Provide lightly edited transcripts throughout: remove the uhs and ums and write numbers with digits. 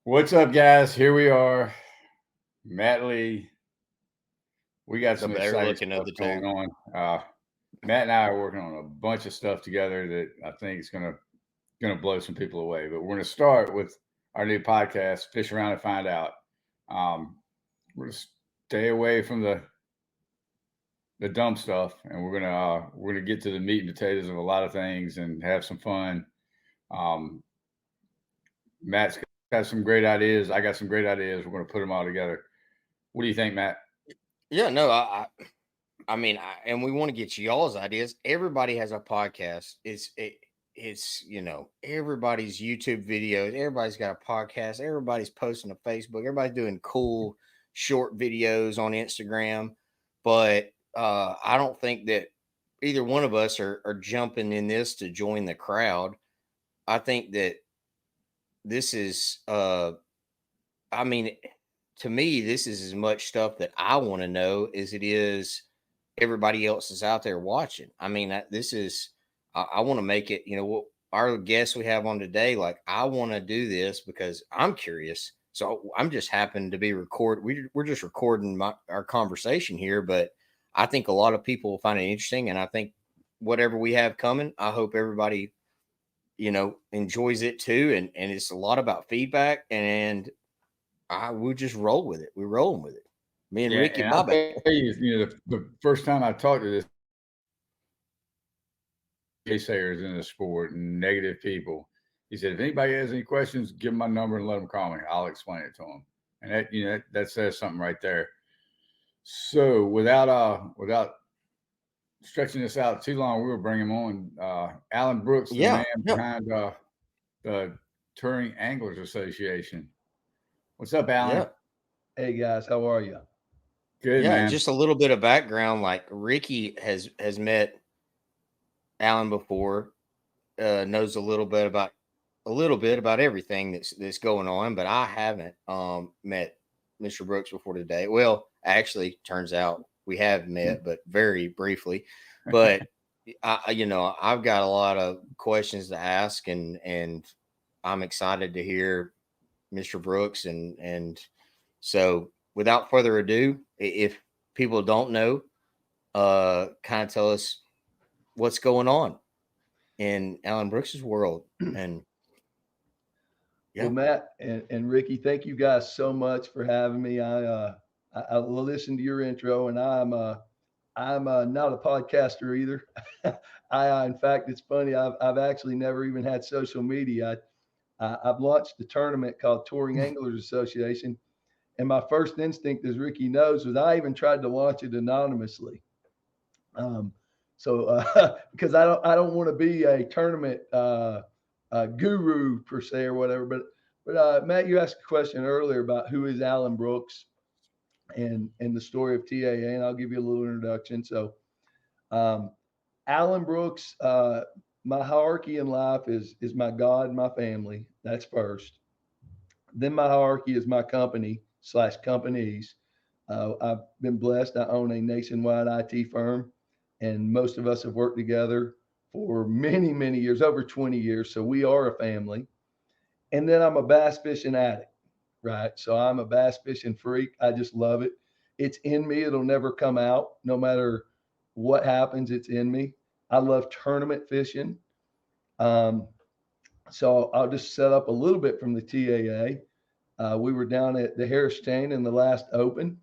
What's up, guys? Here we are, Matt Lee. We got The some better exciting looking of stuff the going two. on. Matt and I are working on a bunch of stuff together that I think is gonna blow some people away. But we're gonna start with our new podcast, Fish Around and Find Out. Um, we're gonna stay away from the dumb stuff, and we're gonna get to the meat and potatoes of a lot of things and have some fun. Um, Matt's got some great ideas. I got some great ideas. We're gonna put them all together. What do you think, Matt? Yeah, no, and we want to get y'all's ideas. Everybody has a podcast. It's everybody's YouTube videos. Everybody's got a podcast. Everybody's posting to Facebook. Everybody's doing cool short videos on Instagram. But I don't think that either one of us are jumping in this to join the crowd. I think that this is I mean, to me, this is as much stuff that I want to know as it is everybody else is out there watching. I mean, this is, I want to make it, what our guests we have on today, like, I want to do this because I'm curious. So I'm just happen to be we're just recording our conversation here, but I think a lot of people will find it interesting. And I think whatever we have coming, I hope everybody, enjoys it too. And it's a lot about feedback, and I will just roll with it. We're rolling with it. Me and Yeah, Ricky and I'll Bobby. tell you, the first time I talked to this naysayers in the sport and negative people, he said, if anybody has any questions, give them my number and let them call me. I'll explain it to them. And that says something right there. So without stretching this out too long, we will bring him on. Alan Brooks, the man Yeah, yeah, behind the Touring Anglers Association. What's up, Alan? yeah, Hey guys, how are you? Good, yeah. man. Just a little bit of background. Like, Ricky has met Alan before, knows a little bit about everything that's going on, but I haven't met Mr. Brooks before today. Well, actually, turns out we have met, but very briefly. But I've got a lot of questions to ask, and I'm excited to hear Mr. Brooks, and so without further ado, if people don't know, kind of tell us what's going on in Alan Brooks's world. And Well, yeah, Matt and Ricky, thank you guys so much for having me. I listened to your intro, and I'm not a podcaster either. In fact, it's funny. I've actually never even had social media. I've launched a tournament called Touring Anglers Association, and my first instinct, as Ricky knows, was I even tried to launch it anonymously. Um, because I don't want to be a tournament guru per se or whatever. But Matt, you asked a question earlier about who is Alan Brooks and the story of TAA, and I'll give you a little introduction. So um, Alan Brooks, my hierarchy in life is my God and my family. That's first. Then my hierarchy is my company/companies. I've been blessed. I own a nationwide IT firm, and most of us have worked together for many, many years, over 20 years. So we are a family. And then I'm a bass fishing addict, right? So I'm a bass fishing freak. I just love it. It's in me. It'll never come out. No matter what happens, it's in me. I love tournament fishing. Um, so I'll just set up a little bit from the TAA. We were down at the Harris Chain in the last Open,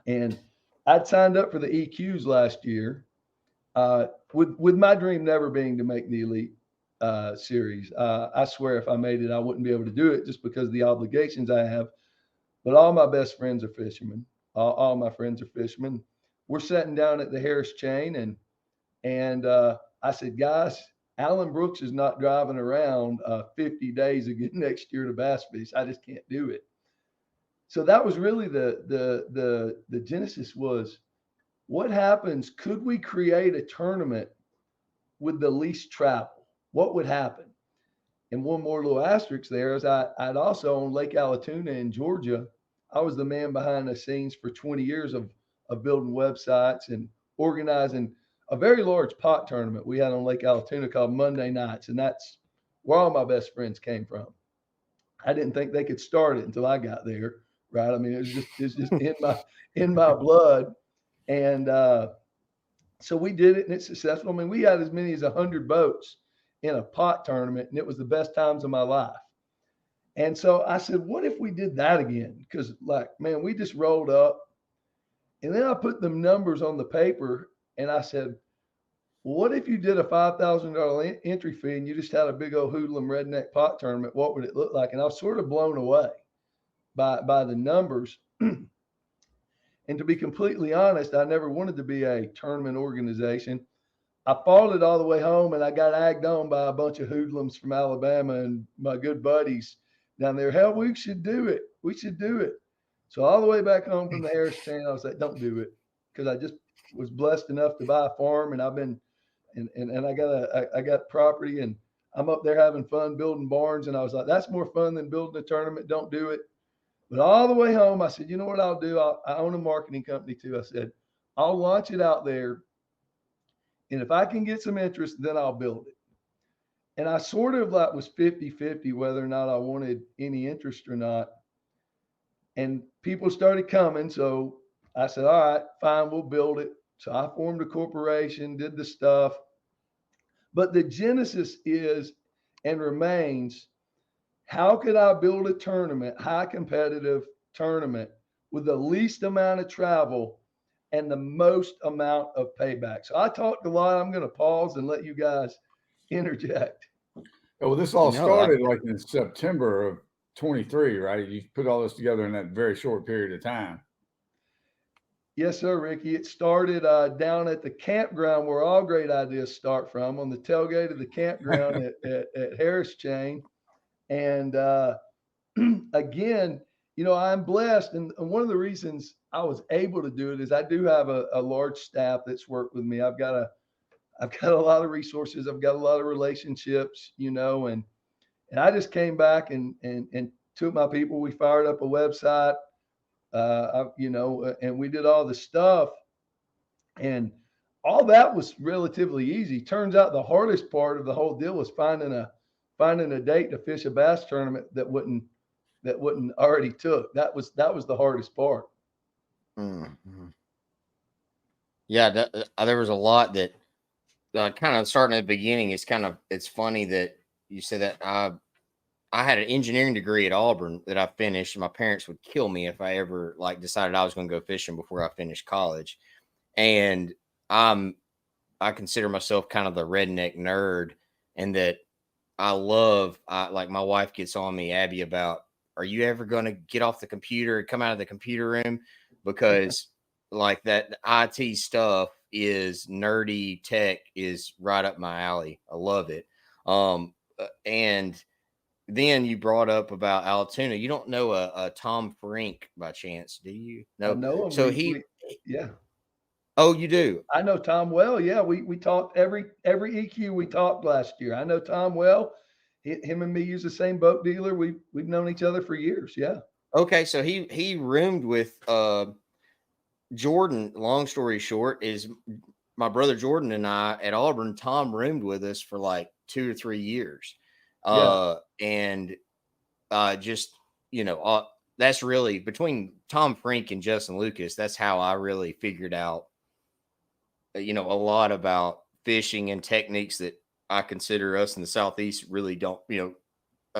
and I'd signed up for the EQs last year, with my dream never being to make the Elite Series. I swear, if I made it, I wouldn't be able to do it just because of the obligations I have. But all my best friends are fishermen. All my friends are fishermen. We're sitting down at the Harris Chain, and I said, guys, Alan Brooks is not driving around 50 days again next year to bass fish. I just can't do it. So that was really the genesis was what happens? Could we create a tournament with the least travel? What would happen? And one more little asterisk there is I'd also owned Lake Allatoona in Georgia. I was the man behind the scenes for 20 years of building websites and organizing a very large pot tournament we had on Lake Allatoona called Monday Nights. And that's where all my best friends came from. I didn't think they could start it until I got there. Right. I mean, it's just in my blood. And so we did it and it's successful. I mean, we had as many as 100 boats in a pot tournament, and it was the best times of my life. And so I said, what if we did that again? Because, like, man, we just rolled up. And then I put them numbers on the paper and I said, what if you did a $5,000 entry fee and you just had a big old hoodlum redneck pot tournament? What would it look like? And I was sort of blown away by the numbers. And to be completely honest, I never wanted to be a tournament organization. I fought it all the way home, and I got egged on by a bunch of hoodlums from Alabama and my good buddies down there. Hell, we should do it. We should do it. So all the way back home from the Harris chain, I was like, don't do it, because I just was blessed enough to buy a farm, and I've been and I got property, and I'm up there having fun building barns. And I was like, that's more fun than building a tournament. Don't do it. But all the way home, I said, you know what I'll do? I own a marketing company too. I said, I'll launch it out there. And if I can get some interest, then I'll build it. And I sort of like was 50-50 whether or not I wanted any interest or not. And people started coming. So I said, all right, fine, we'll build it. So I formed a corporation, did the stuff. But the genesis is and remains, how could I build a tournament, high competitive tournament, with the least amount of travel and the most amount of payback? So I talked a lot. I'm going to pause and let you guys interject. Well, this all No, started like in September of 23, right? You put all this together in that very short period of time. Yes, sir, Ricky. It started down at the campground where all great ideas start from, on the tailgate of the campground at Harris Chain. And again, you know, I'm blessed. And one of the reasons I was able to do it is I do have a large staff that's worked with me. I've got a lot of resources. I've got a lot of relationships, you know, and I just came back and took my people. We fired up a website, you know, and we did all the stuff, and all that was relatively easy. Turns out the hardest part of the whole deal was finding a date to fish a bass tournament that wouldn't already took. That was the hardest part. Mm-hmm. Yeah, there was a lot that kind of starting at the beginning. It's funny that you said that. I had an engineering degree at Auburn that I finished. My parents would kill me if I ever like decided I was going to go fishing before I finished college. And I consider myself kind of the redneck nerd, and that like my wife gets on me, Abby, about, are you ever going to get off the computer and come out of the computer room? Because like that IT stuff is nerdy tech is right up my alley. I love it. And then you brought up about Altoona. You don't know a Tom Frink by chance, do you? No. I know him. So yeah. Oh, you do? I know Tom well. Yeah, we talked every EQ we talked last year. I know Tom well. Him and me use the same boat dealer. We've known each other for years. Yeah. Okay, so he roomed with Jordan. Long story short, is my brother Jordan and I at Auburn. Tom roomed with us for like 2 or 3 years. And just, you know, that's really between Tom Frink and Justin Lucas. That's how I really figured out, you know, a lot about fishing and techniques that I consider us in the Southeast really don't, you know,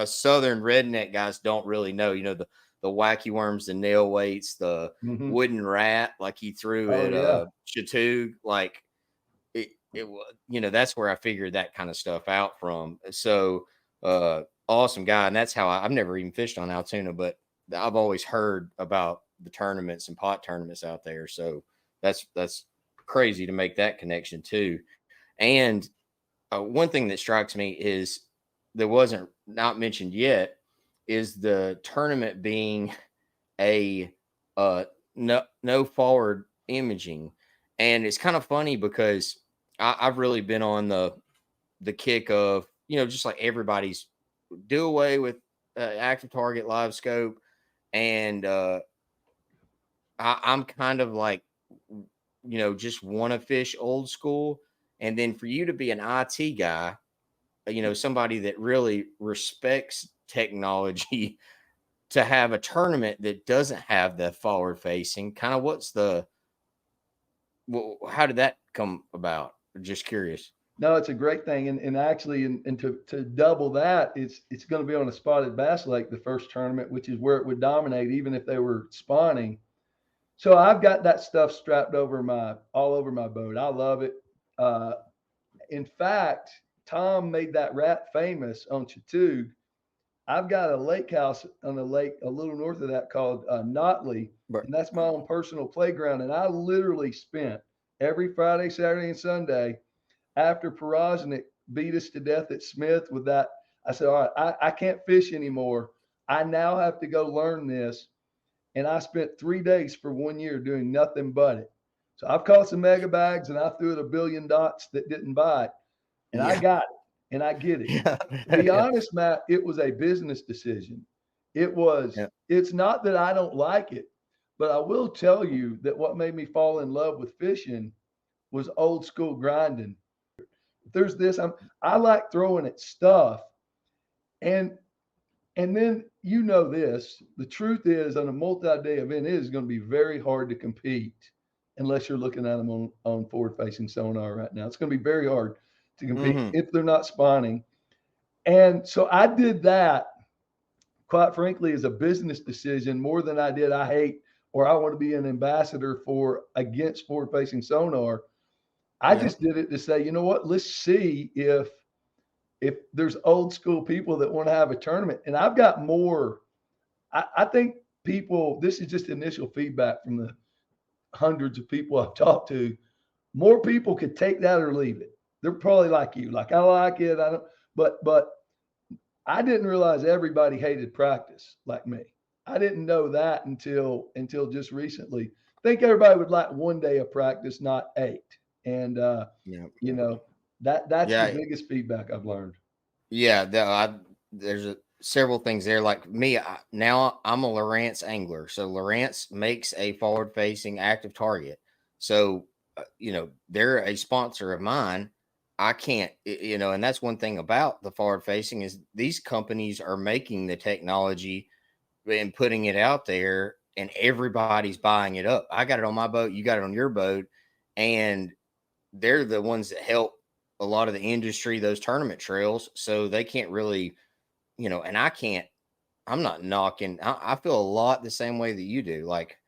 us Southern redneck guys don't really know, you know, the wacky worms, the nail weights, the wooden rat, like he threw at Chatoog, like it was, you know, that's where I figured that kind of stuff out from. So, awesome guy. And that's how I've never even fished on Altoona, but I've always heard about the tournaments and pot tournaments out there. So that's crazy to make that connection too. And one thing that strikes me is that wasn't not mentioned yet is the tournament being a no forward imaging. And it's kind of funny because I've really been on the kick of, you know, just like everybody's do away with active target live scope. And I'm kind of like, you know, just want to fish old school. And then for you to be an IT guy, you know, somebody that really respects technology to have a tournament that doesn't have the forward facing? Kind of how did that come about? Just curious. No, it's a great thing. And actually, and to double that, it's going to be on a spotted bass lake, the first tournament, which is where it would dominate, even if they were spawning. So I've got that stuff strapped all over my boat. I love it. In fact, Tom made that rat famous on Chatuge. I've got a lake house on a lake a little north of that called Notley, and that's my own personal playground. And I literally spent every Friday, Saturday, and Sunday after Poroznik beat us to death at Smith with that. I said, all right, I can't fish anymore. I now have to go learn this. And I spent 3 days for 1 year doing nothing but it. So I've caught some mega bags and I threw it a billion dots that didn't bite. And I got it. And I get it. To be honest, Matt, it was a business decision. It's not that I don't like it, but I will tell you that what made me fall in love with fishing was old school grinding. There's this, I like throwing at stuff. And then this, the truth is on a multi-day event, it is going to be very hard to compete unless you're looking at them on forward-facing sonar right now. It's going to be very hard to compete if they're not spawning. And so I did that, quite frankly, as a business decision more than I hate or I want to be an ambassador against forward-facing sonar. I just did it to say, you know what, let's see if there's old school people that want to have a tournament. And I've got more. I think people, this is just initial feedback from the hundreds of people I've talked to. More people could take that or leave it. They're probably like you, like I like it. I don't, but I didn't realize everybody hated practice like me. I didn't know that until just recently. I think everybody would like 1 day of practice, not 8. And that's the biggest feedback I've learned. Yeah, there's several things there. Like me, now I'm a Lowrance angler. So Lowrance makes a forward-facing active target. So, they're a sponsor of mine. I can't, and that's one thing about the forward-facing is these companies are making the technology and putting it out there, and everybody's buying it up. I got it on my boat. You got it on your boat. And they're the ones that help a lot of the industry, those tournament trails. So they can't really, and I'm not knocking. I feel a lot the same way that you do. Like,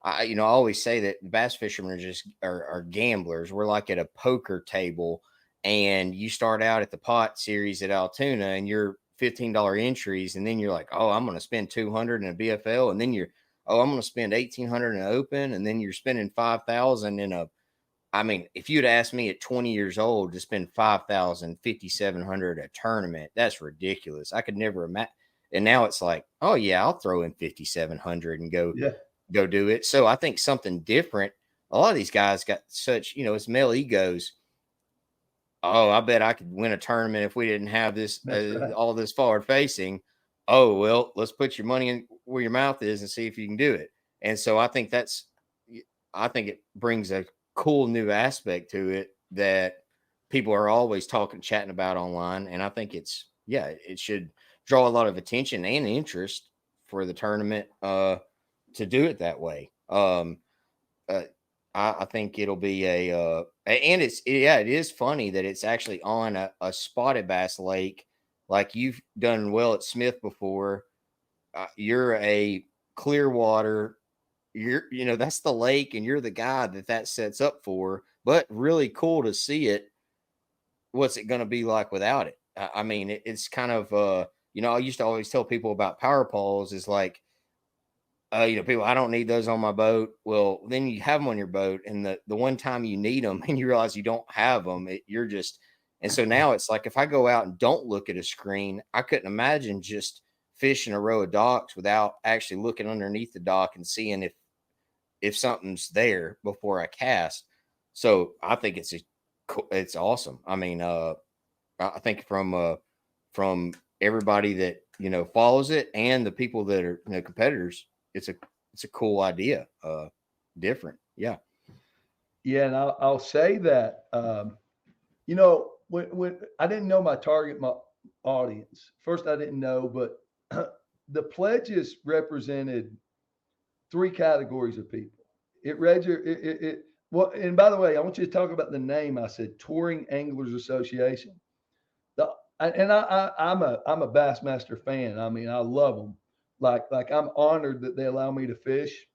I always say that bass fishermen are gamblers. We're like at a poker table and you start out at the pot series at Altoona and you're $15 entries. And then you're like, oh, I'm going to spend $200 in a BFL. And then I'm going to spend $1,800 in an open. And then you're spending $5,000 in if you'd asked me at 20 years old to spend $5,000, $5,700 a tournament, that's ridiculous. I could never imagine. And now it's like, oh yeah, I'll throw in $5,700 and go do it. So I think something different. A lot of these guys got such, it's male egos. Oh, I bet I could win a tournament if we didn't have this, all this forward facing. Oh, well, let's put your money in where your mouth is and see if you can do it. And so I think it brings a cool new aspect to it that people are always chatting about online. And I think it should draw a lot of attention and interest for the tournament to do it that way. I think it'll be and it is funny that it's actually on a spotted bass lake. Like you've done well at Smith before. You're a Clearwater. That's the lake and you're the guy that sets up for, but really cool to see it. What's it going to be like without it? It's kind of, I used to always tell people about power poles is like, people, I don't need those on my boat. Well, then you have them on your boat. And the one time you need them and you realize you don't have them, and so now it's like, if I go out and don't look at a screen, I couldn't imagine just fishing a row of docks without actually looking underneath the dock and seeing if something's there before I cast. So I think it's awesome. I think from everybody that, follows it and the people that are, competitors, it's a cool idea. Different. Yeah. Yeah. And I'll say that, when I didn't know my target audience, first I didn't know, but the pledges represented three categories of people. Well, and by the way, I want you to talk about the name. I said Touring Anglers Association. I'm a Bassmaster fan. I mean, I love them. Like I'm honored that they allow me to fish,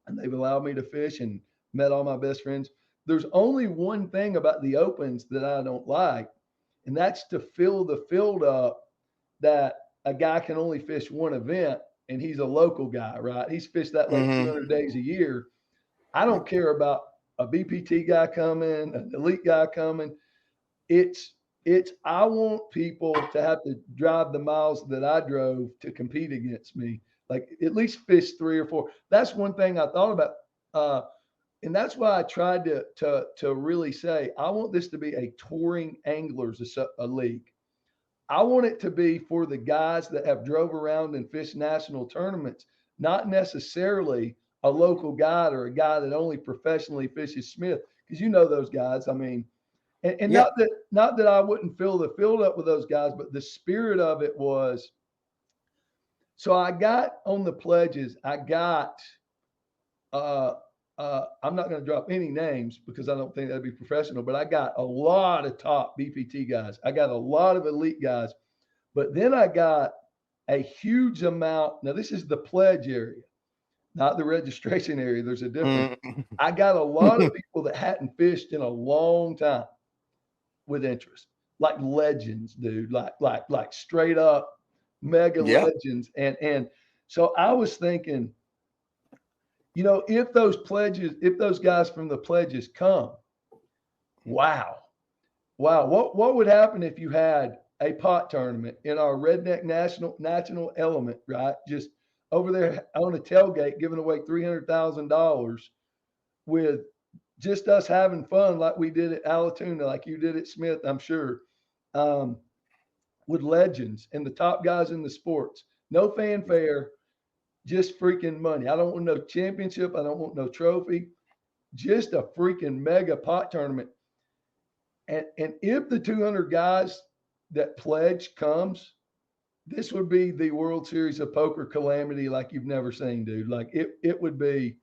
and they've allowed me to fish and met all my best friends. There's only one thing about the opens that I don't like, and that's to fill the field up that a guy can only fish one event, and he's a local guy, right? He's fished that like 200 days a year. I don't care about a BPT guy coming, an elite guy coming. It's I want people to have to drive the miles that I drove to compete against me. Like at least fish 3 or 4. That's one thing I thought about. And that's why I tried to really say, I want this to be a touring anglers a league. I want it to be for the guys that have drove around and fished national tournaments, not necessarily a local guide or a guy that only professionally fishes Smith. Because you know those guys. I mean, and Yeah. not that I wouldn't fill the field up with those guys, but the spirit of it was. So I got on the pledges. I got. I'm not going to drop any names because I don't think that'd be professional. But I got a lot of top BPT guys. I got a lot of elite guys, but then I got a huge amount. Now this is the pledge area, not the registration area. There's a difference. I got a lot of people that hadn't fished in a long time with interest, like legends, dude, like straight up mega legends. And so I was thinking, you know, if those guys from the pledges come, wow, what would happen if you had a pot tournament in our Redneck National Element, right? Just over there on a tailgate, giving away $300,000 with just us having fun, like we did at Allatoona, like you did at Smith, I'm sure, with legends and the top guys in the sports. No fanfare, just freaking money. I don't want no championship. I don't want no trophy. Just a freaking mega pot tournament. And if the 200 guys that pledge comes, this would be the World Series of Poker calamity like you've never seen, dude. Like it would be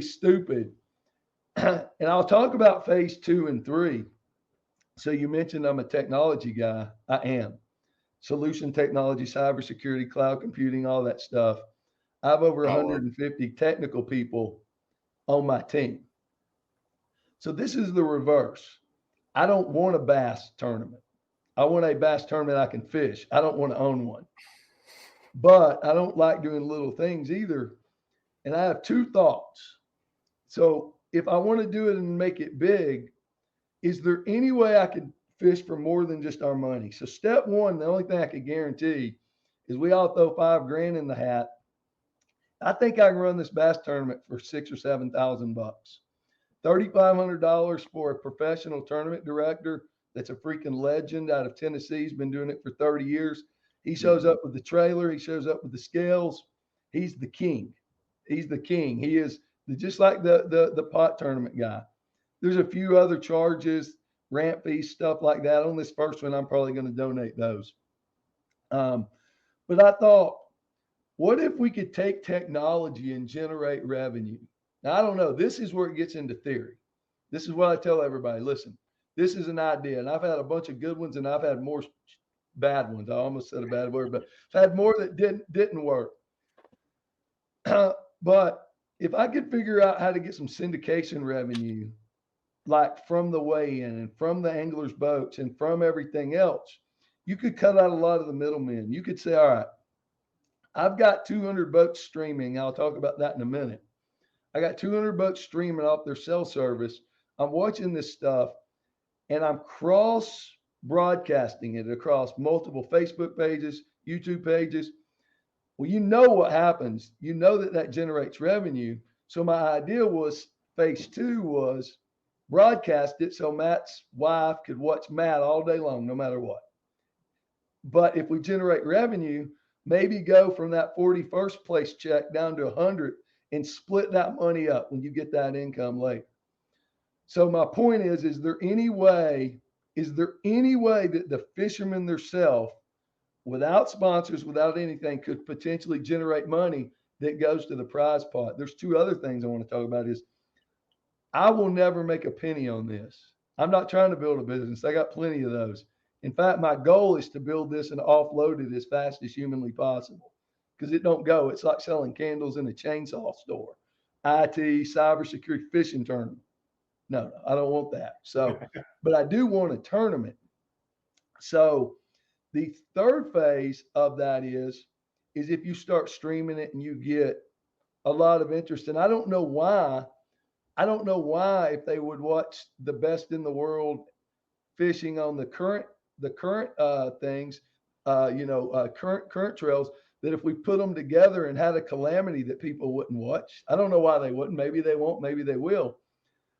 stupid. And I'll talk about phase 2 and 3. So you mentioned I'm a technology guy. I am. Solution technology, cybersecurity, cloud computing, all that stuff. I have over 150 technical people on my team. So this is the reverse. I don't want a bass tournament. I want a bass tournament I can fish. I don't want to own one. But I don't like doing little things either. And I have 2 thoughts. So if I want to do it and make it big, is there any way I could fish for more than just our money? So step 1, the only thing I could guarantee is we all throw $5,000 in the hat. I think I can run this bass tournament for $6,000 or $7,000. $3,500 for a professional tournament director that's a freaking legend out of Tennessee. He's been doing it for 30 years. He shows up with the trailer. He shows up with the scales. He's the king. He's the king. He is just like the pot tournament guy. There's a few other charges, ramp fees, stuff like that. On this first one, I'm probably going to donate those. But I thought, what if we could take technology and generate revenue? Now, I don't know. This is where it gets into theory. This is what I tell everybody. Listen, this is an idea. And I've had a bunch of good ones and I've had more bad ones. I almost said a bad word, but I've had more that didn't work. But if I could figure out how to get some syndication revenue, like from the weigh-in and from the anglers' boats and from everything else, you could cut out a lot of the middlemen. You could say, all right, I've got 200 boats streaming. I'll talk about that in a minute. I got 200 boats streaming off their cell service. I'm watching this stuff and I'm cross broadcasting it across multiple Facebook pages, YouTube pages. Well, you know what happens. You know that generates revenue. So my idea was phase 2 was broadcast it so Matt's wife could watch Matt all day long, no matter what. But if we generate revenue, maybe go from that 41st place check down to 100 and split that money up when you get that income later. So my point is there any way that the fishermen themselves without sponsors, without anything, could potentially generate money that goes to the prize pot. There's two other things I want to talk about is I will never make a penny on this. I'm not trying to build a business. I got plenty of those. In fact, my goal is to build this and offload it as fast as humanly possible because it don't go. It's like selling candles in a chainsaw store. IT, cybersecurity, fishing tournament. No, I don't want that. So, but I do want a tournament. So the third phase of that is if you start streaming it and you get a lot of interest. And I don't know why if they would watch the best in the world fishing on the current things, current trails, that if we put them together and had a calamity that people wouldn't watch. I don't know why they wouldn't. Maybe they won't. Maybe they will.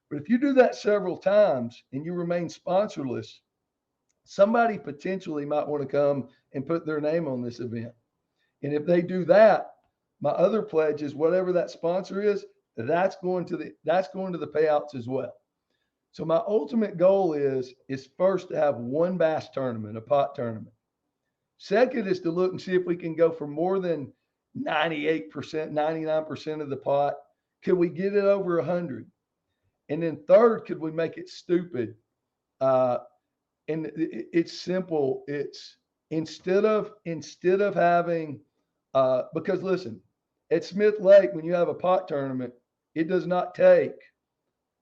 But if you do that several times and you remain sponsorless, somebody potentially might want to come and put their name on this event. And if they do that, my other pledge is whatever that sponsor is, that's going to the payouts as well. So my ultimate goal is first to have one bass tournament, a pot tournament. Second is to look and see if we can go for more than 98%, 99% of the pot. Could we get it over 100? And then third, could we make it stupid? And it's simple. It's instead of having, because listen, at Smith Lake, when you have a pot tournament, it does not take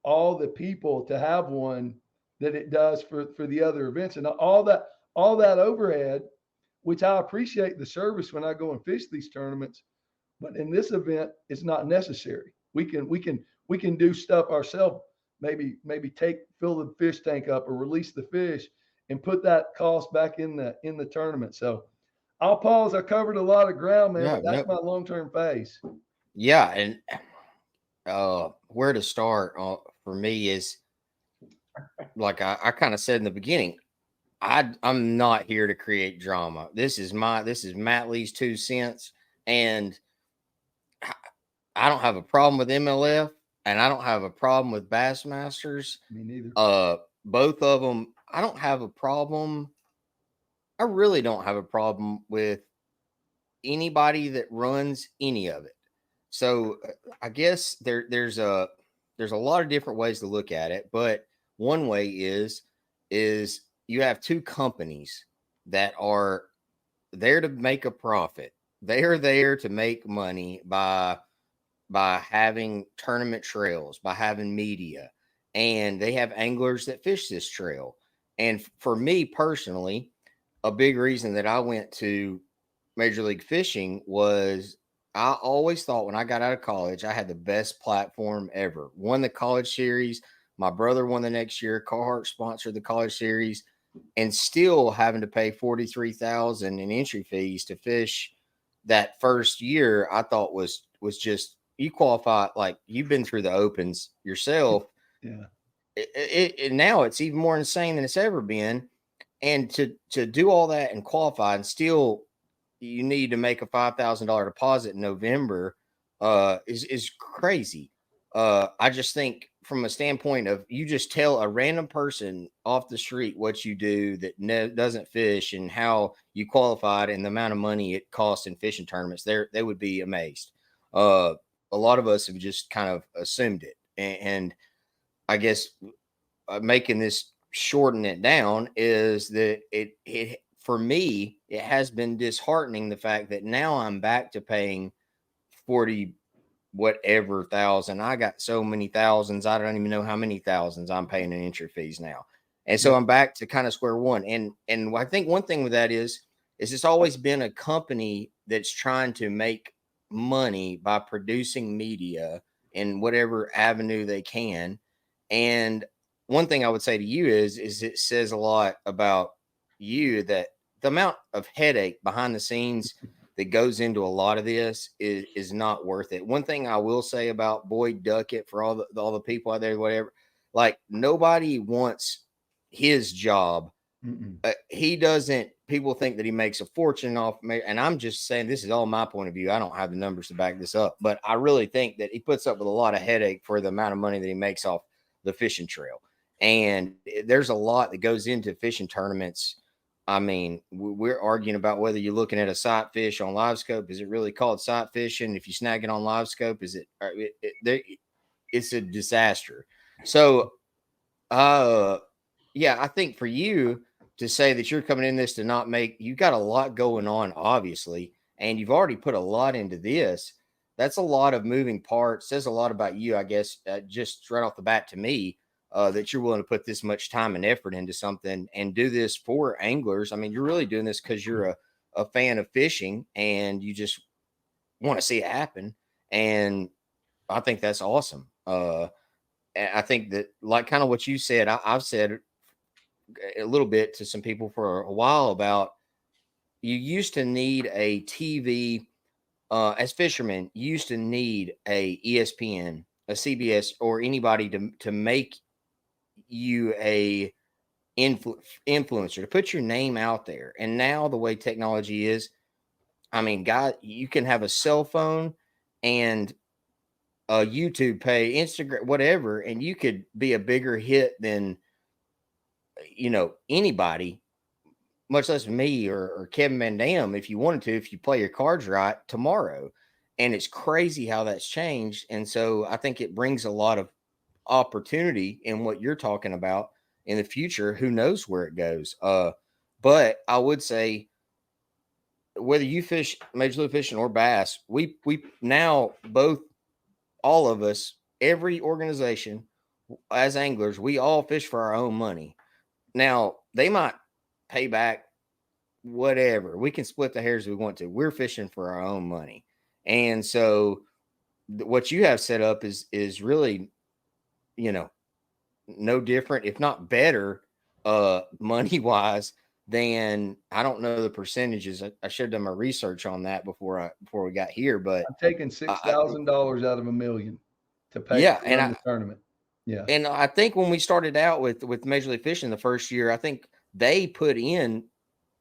all the people to have one that it does for the other events, and all that overhead, which I appreciate the service when I go and fish these tournaments, but in this event, it's not necessary. We can do stuff ourselves. Maybe fill the fish tank up or release the fish and put that cost back in the tournament. So I'll pause. I covered a lot of ground, man. But that's my long-term phase. Yeah, and where to start for me is, like I kind of said in the beginning, I'm not here to create drama. This is Matt Lee's 2 cents, and I don't have a problem with MLF, and I don't have a problem with Bassmasters. Me neither. Both of them, I don't have a problem. I really don't have a problem with anybody that runs any of it. So I guess there's a lot of different ways to look at it, but one way is you have two companies that are there to make a profit. They are there to make money by having tournament trails, by having media, and they have anglers that fish this trail. And for me personally, a big reason that I went to Major League Fishing was I always thought when I got out of college, I had the best platform ever. Won the college series. My brother won the next year. Carhartt sponsored the college series, and still having to pay $43,000 in entry fees to fish that first year, I thought was just, you qualify, like you've been through the opens yourself. Yeah. Now it's even more insane than it's ever been. And to do all that and qualify, and still you need to make a $5,000 deposit in November is crazy. I just think from a standpoint of, you just tell a random person off the street what you do that doesn't fish and how you qualified and the amount of money it costs in fishing tournaments, they would be amazed. A lot of us have just kind of assumed it. And I guess making this shorten it down is that it for me, it has been disheartening, the fact that now I'm back to paying 40 whatever thousand. I got so many thousands, I don't even know how many thousands I'm paying in entry fees now. And so I'm back to kind of square one. And I think one thing with that is it's always been a company that's trying to make money by producing media in whatever avenue they can. And one thing I would say to you is it says a lot about you that the amount of headache behind the scenes that goes into a lot of this is not worth it. One thing I will say about Boyd Duckett, for all the people out there, whatever, like nobody wants his job. He doesn't. People think that he makes a fortune off, and I'm just saying this is all my point of view. I don't have the numbers to back this up, but I really think that he puts up with a lot of headache for the amount of money that he makes off the fishing trail. And there's a lot that goes into fishing tournaments I mean, we're arguing about whether you're looking at a sight fish on live scope. Is it really called sight fishing? If you snag it on live scope, is it, it's a disaster. So, yeah, I think for you to say that you're coming in this to not make, you got a lot going on, obviously, and you've already put a lot into this. That's a lot of moving parts. Says a lot about you, I guess, just right off the bat to me, that you're willing to put this much time and effort into something and do this for anglers. I mean, you're really doing this because you're a fan of fishing and you just want to see it happen. And I think that's awesome. And I think that, like kind of what you said, I've said a little bit to some people for a while about, you used to need a TV, as fishermen, you used to need a ESPN, a CBS, or anybody to make you a influencer, to put your name out there. And now the way technology is, I mean, God, you can have a cell phone and a YouTube page, Instagram, whatever, and you could be a bigger hit than, anybody, much less me or Kevin Van Dam, if you wanted to, if you play your cards right tomorrow. And it's crazy how that's changed. And so I think it brings a lot of opportunity in what you're talking about in the future. Who knows where it goes? But I would say, whether you fish Major League Fishing or bass, we now both, all of us, every organization, as anglers, we all fish for our own money. Now, they might pay back whatever. We can split the hairs we want to. We're fishing for our own money. And so what you have set up is really, no different, if not better, money wise than, I don't know the percentages. I should have done my research on that before we got here, but I'm taking $6,000 out of $1 million to pay yeah, to run the tournament. Yeah. And I think when we started out with Major League Fishing the first year, I think they put in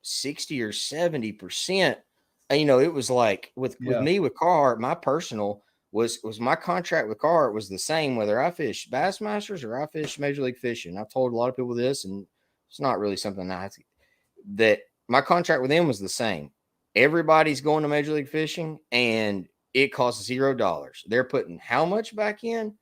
60 or 70%. It was like with me with Carhartt, my personal was my contract with Carhartt was the same whether I fish Bassmasters or I fish Major League Fishing. I've told a lot of people this, and it's not really something that my contract with them was the same. Everybody's going to Major League Fishing, and it costs $0. They're putting how much back in,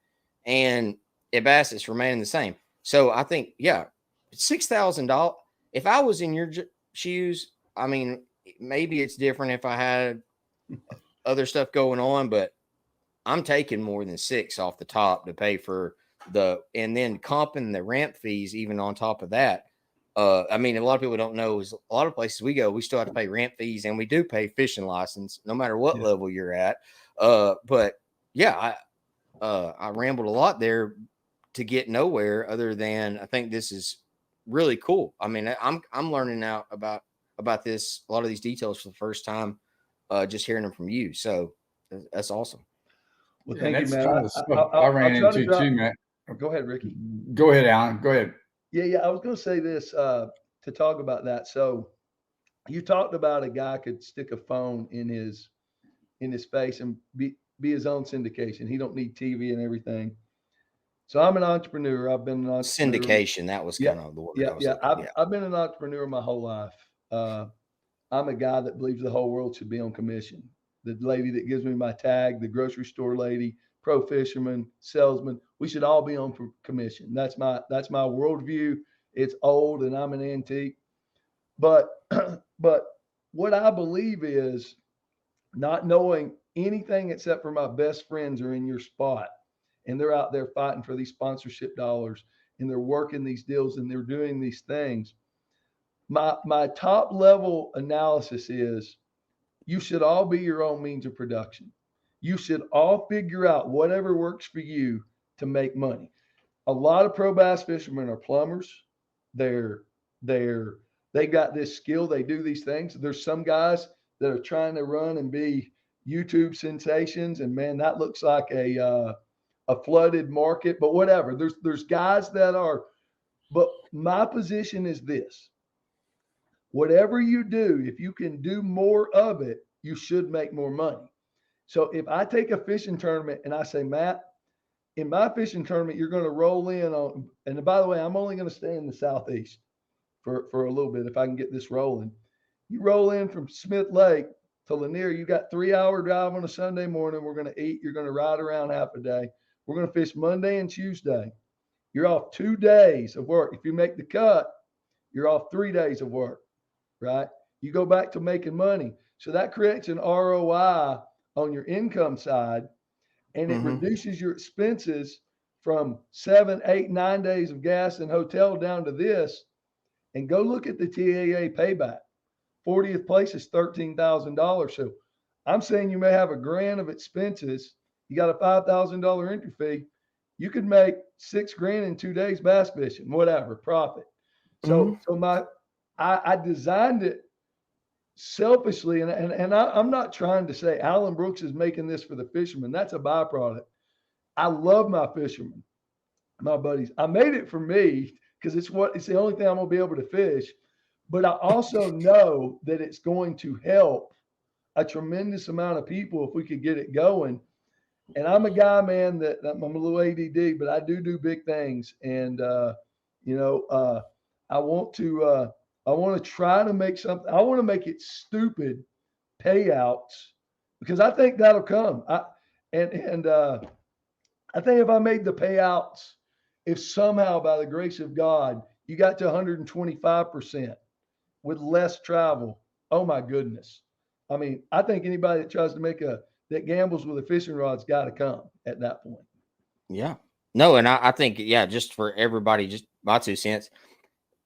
and at Bass it's remaining the same. So I think, yeah, $6,000. If I was in your shoes, I mean, maybe it's different if I had other stuff going on, but I'm taking more than $6 off the top to pay for and then comping the ramp fees even on top of that. I mean, a lot of people don't know is a lot of places we go, we still have to pay ramp fees, and we do pay fishing license no matter what level you're at. But yeah, I rambled a lot there to get nowhere other than I think this is really cool. I mean, I'm learning out about this, a lot of these details for the first time, just hearing them from you. So that's awesome. Well, thank you, man. Kind of stuff I ran into too, man. Go ahead, Ricky. Go ahead, Alan. Go ahead. Yeah. I was going to say this to talk about that. So you talked about a guy could stick a phone in his face and be his own syndication. He don't need TV and everything. So I'm an entrepreneur. I've been an entrepreneur. Syndication. That was kind of the word. I've been an entrepreneur my whole life. I'm a guy that believes the whole world should be on commission. The lady that gives me my tag, the grocery store lady, pro fisherman, salesman, we should all be on commission. That's my worldview. It's old and I'm an antique. But what I believe is, not knowing anything except for my best friends are in your spot, and they're out there fighting for these sponsorship dollars, and they're working these deals, and they're doing these things. My top level analysis is, you should all be your own means of production. You should all figure out whatever works for you to make money. A lot of pro bass fishermen are plumbers. They got this skill. They do these things. There's some guys that are trying to run and be YouTube sensations, and man, that looks like a flooded market. But whatever. There's guys that are. But my position is this: whatever you do, if you can do more of it, you should make more money. So if I take a fishing tournament and I say, Matt, in my fishing tournament, you're going to roll in on, and by the way, I'm only going to stay in the Southeast for a little bit if I can get this rolling. You roll in from Smith Lake to Lanier, you got 3 hour drive on a Sunday morning. We're going to eat. You're going to ride around half a day. We're going to fish Monday and Tuesday. You're off 2 days of work. If you make the cut, you're off 3 days of work, right? You go back to making money. So that creates an ROI on your income side, and it reduces your expenses from 7, 8, 9 days of gas and hotel down to this. And go look at the TAA payback. 40th place is $13,000. So I'm saying you may have $1,000 of expenses. You got a $5,000 entry fee. You could make $6,000 in 2 days bass fishing, whatever, profit. So I designed it selfishly, and I'm not trying to say Alan Brooks is making this for the fishermen. That's a byproduct. I love my fishermen, my buddies. I made it for me because it's the only thing I'm gonna be able to fish. But I also know that it's going to help a tremendous amount of people if we could get it going. And I'm a guy, man, that I'm a little ADD, but I do big things. And I want to try to make something. I want to make it stupid payouts because I think that'll come. I think if I made the payouts, if somehow by the grace of God you got to 125% with less travel, oh my goodness. I mean, I think anybody that tries to that gambles with a fishing rod's got to come at that point. Yeah. No, and I think, just for everybody, just my 2 cents,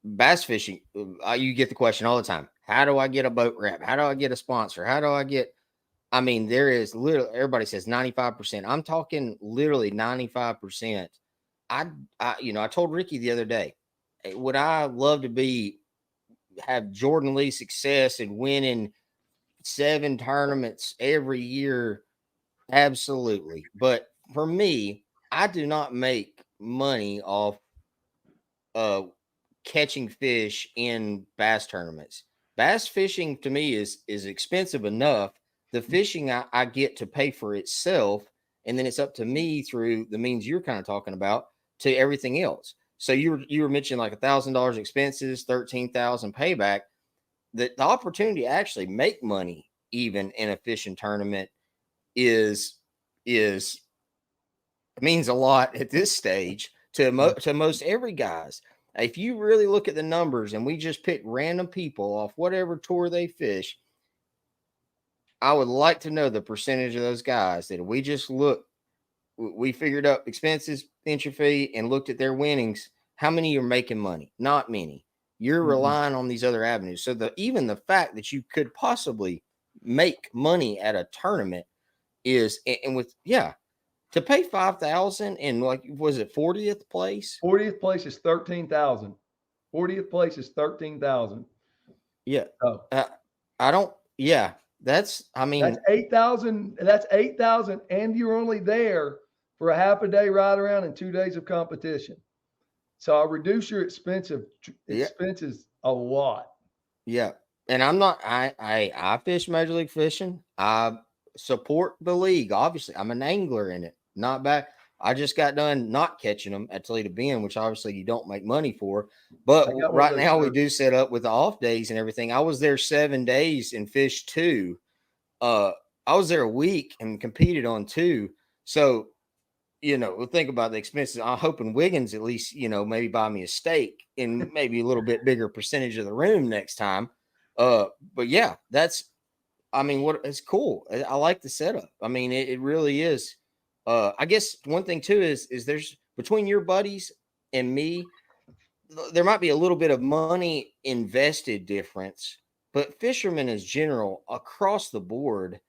bass fishing, you get the question all the time. How do I get a boat wrap? How do I get a sponsor? How do I get, there is literally, everybody says 95%. I'm talking literally 95%. I told Ricky the other day, would I love to have Jordan Lee success and winning 7 tournaments every year? Absolutely. But for me, I do not make money off catching fish in bass tournaments. Bass fishing to me is expensive enough. The fishing I get to pay for itself, and then it's up to me through the means you're kind of talking about to everything else. So you were mentioning like $1,000 expenses, 13,000 payback. The opportunity to actually make money even in a fishing tournament means a lot at this stage to most every guys. If you really look at the numbers and we just pick random people off whatever tour they fish, I would like to know the percentage of those guys that we figured up expenses, entry fee, and looked at their winnings. How many are making money? Not many. You're relying on these other avenues. So even the fact that you could possibly make money at a tournament is, and with, to pay 5,000 and was it 40th place? 40th place is 13,000. 40th place is 13,000. Yeah. Oh. That's 8,000. That's 8,000. And you're only there for a half a day ride around and 2 days of competition. So I reduce your expenses a lot. Yeah. And I fish Major League Fishing. I support the league. Obviously, I'm an angler in it. Not bad. I just got done not catching them at Toledo Bend, which obviously you don't make money for. But right now we do set up with the off days and everything. I was there 7 days and fished 2. I was there a week and competed on 2. So, think about the expenses. I'm hoping Wiggins at least, maybe buy me a steak and maybe a little bit bigger percentage of the room next time. But yeah, it's cool. I like the setup. It really is. I guess one thing too is there's between your buddies and me, there might be a little bit of money invested difference, but fishermen as general across the board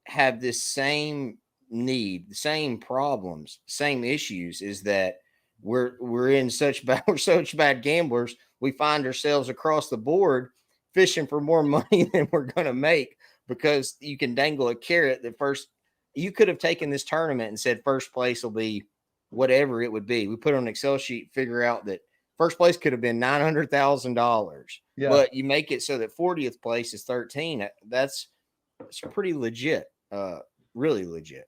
have this same need, the same problems, same issues, is that we're such bad gamblers. We find ourselves across the board fishing for more money than we're going to make because you can dangle a carrot that first. You could have taken this tournament and said first place will be whatever it would be. We put on an Excel sheet, figure out that first place could have been $900,000. Yeah. But you make it so that 40th place is 13. That's pretty legit. Really legit.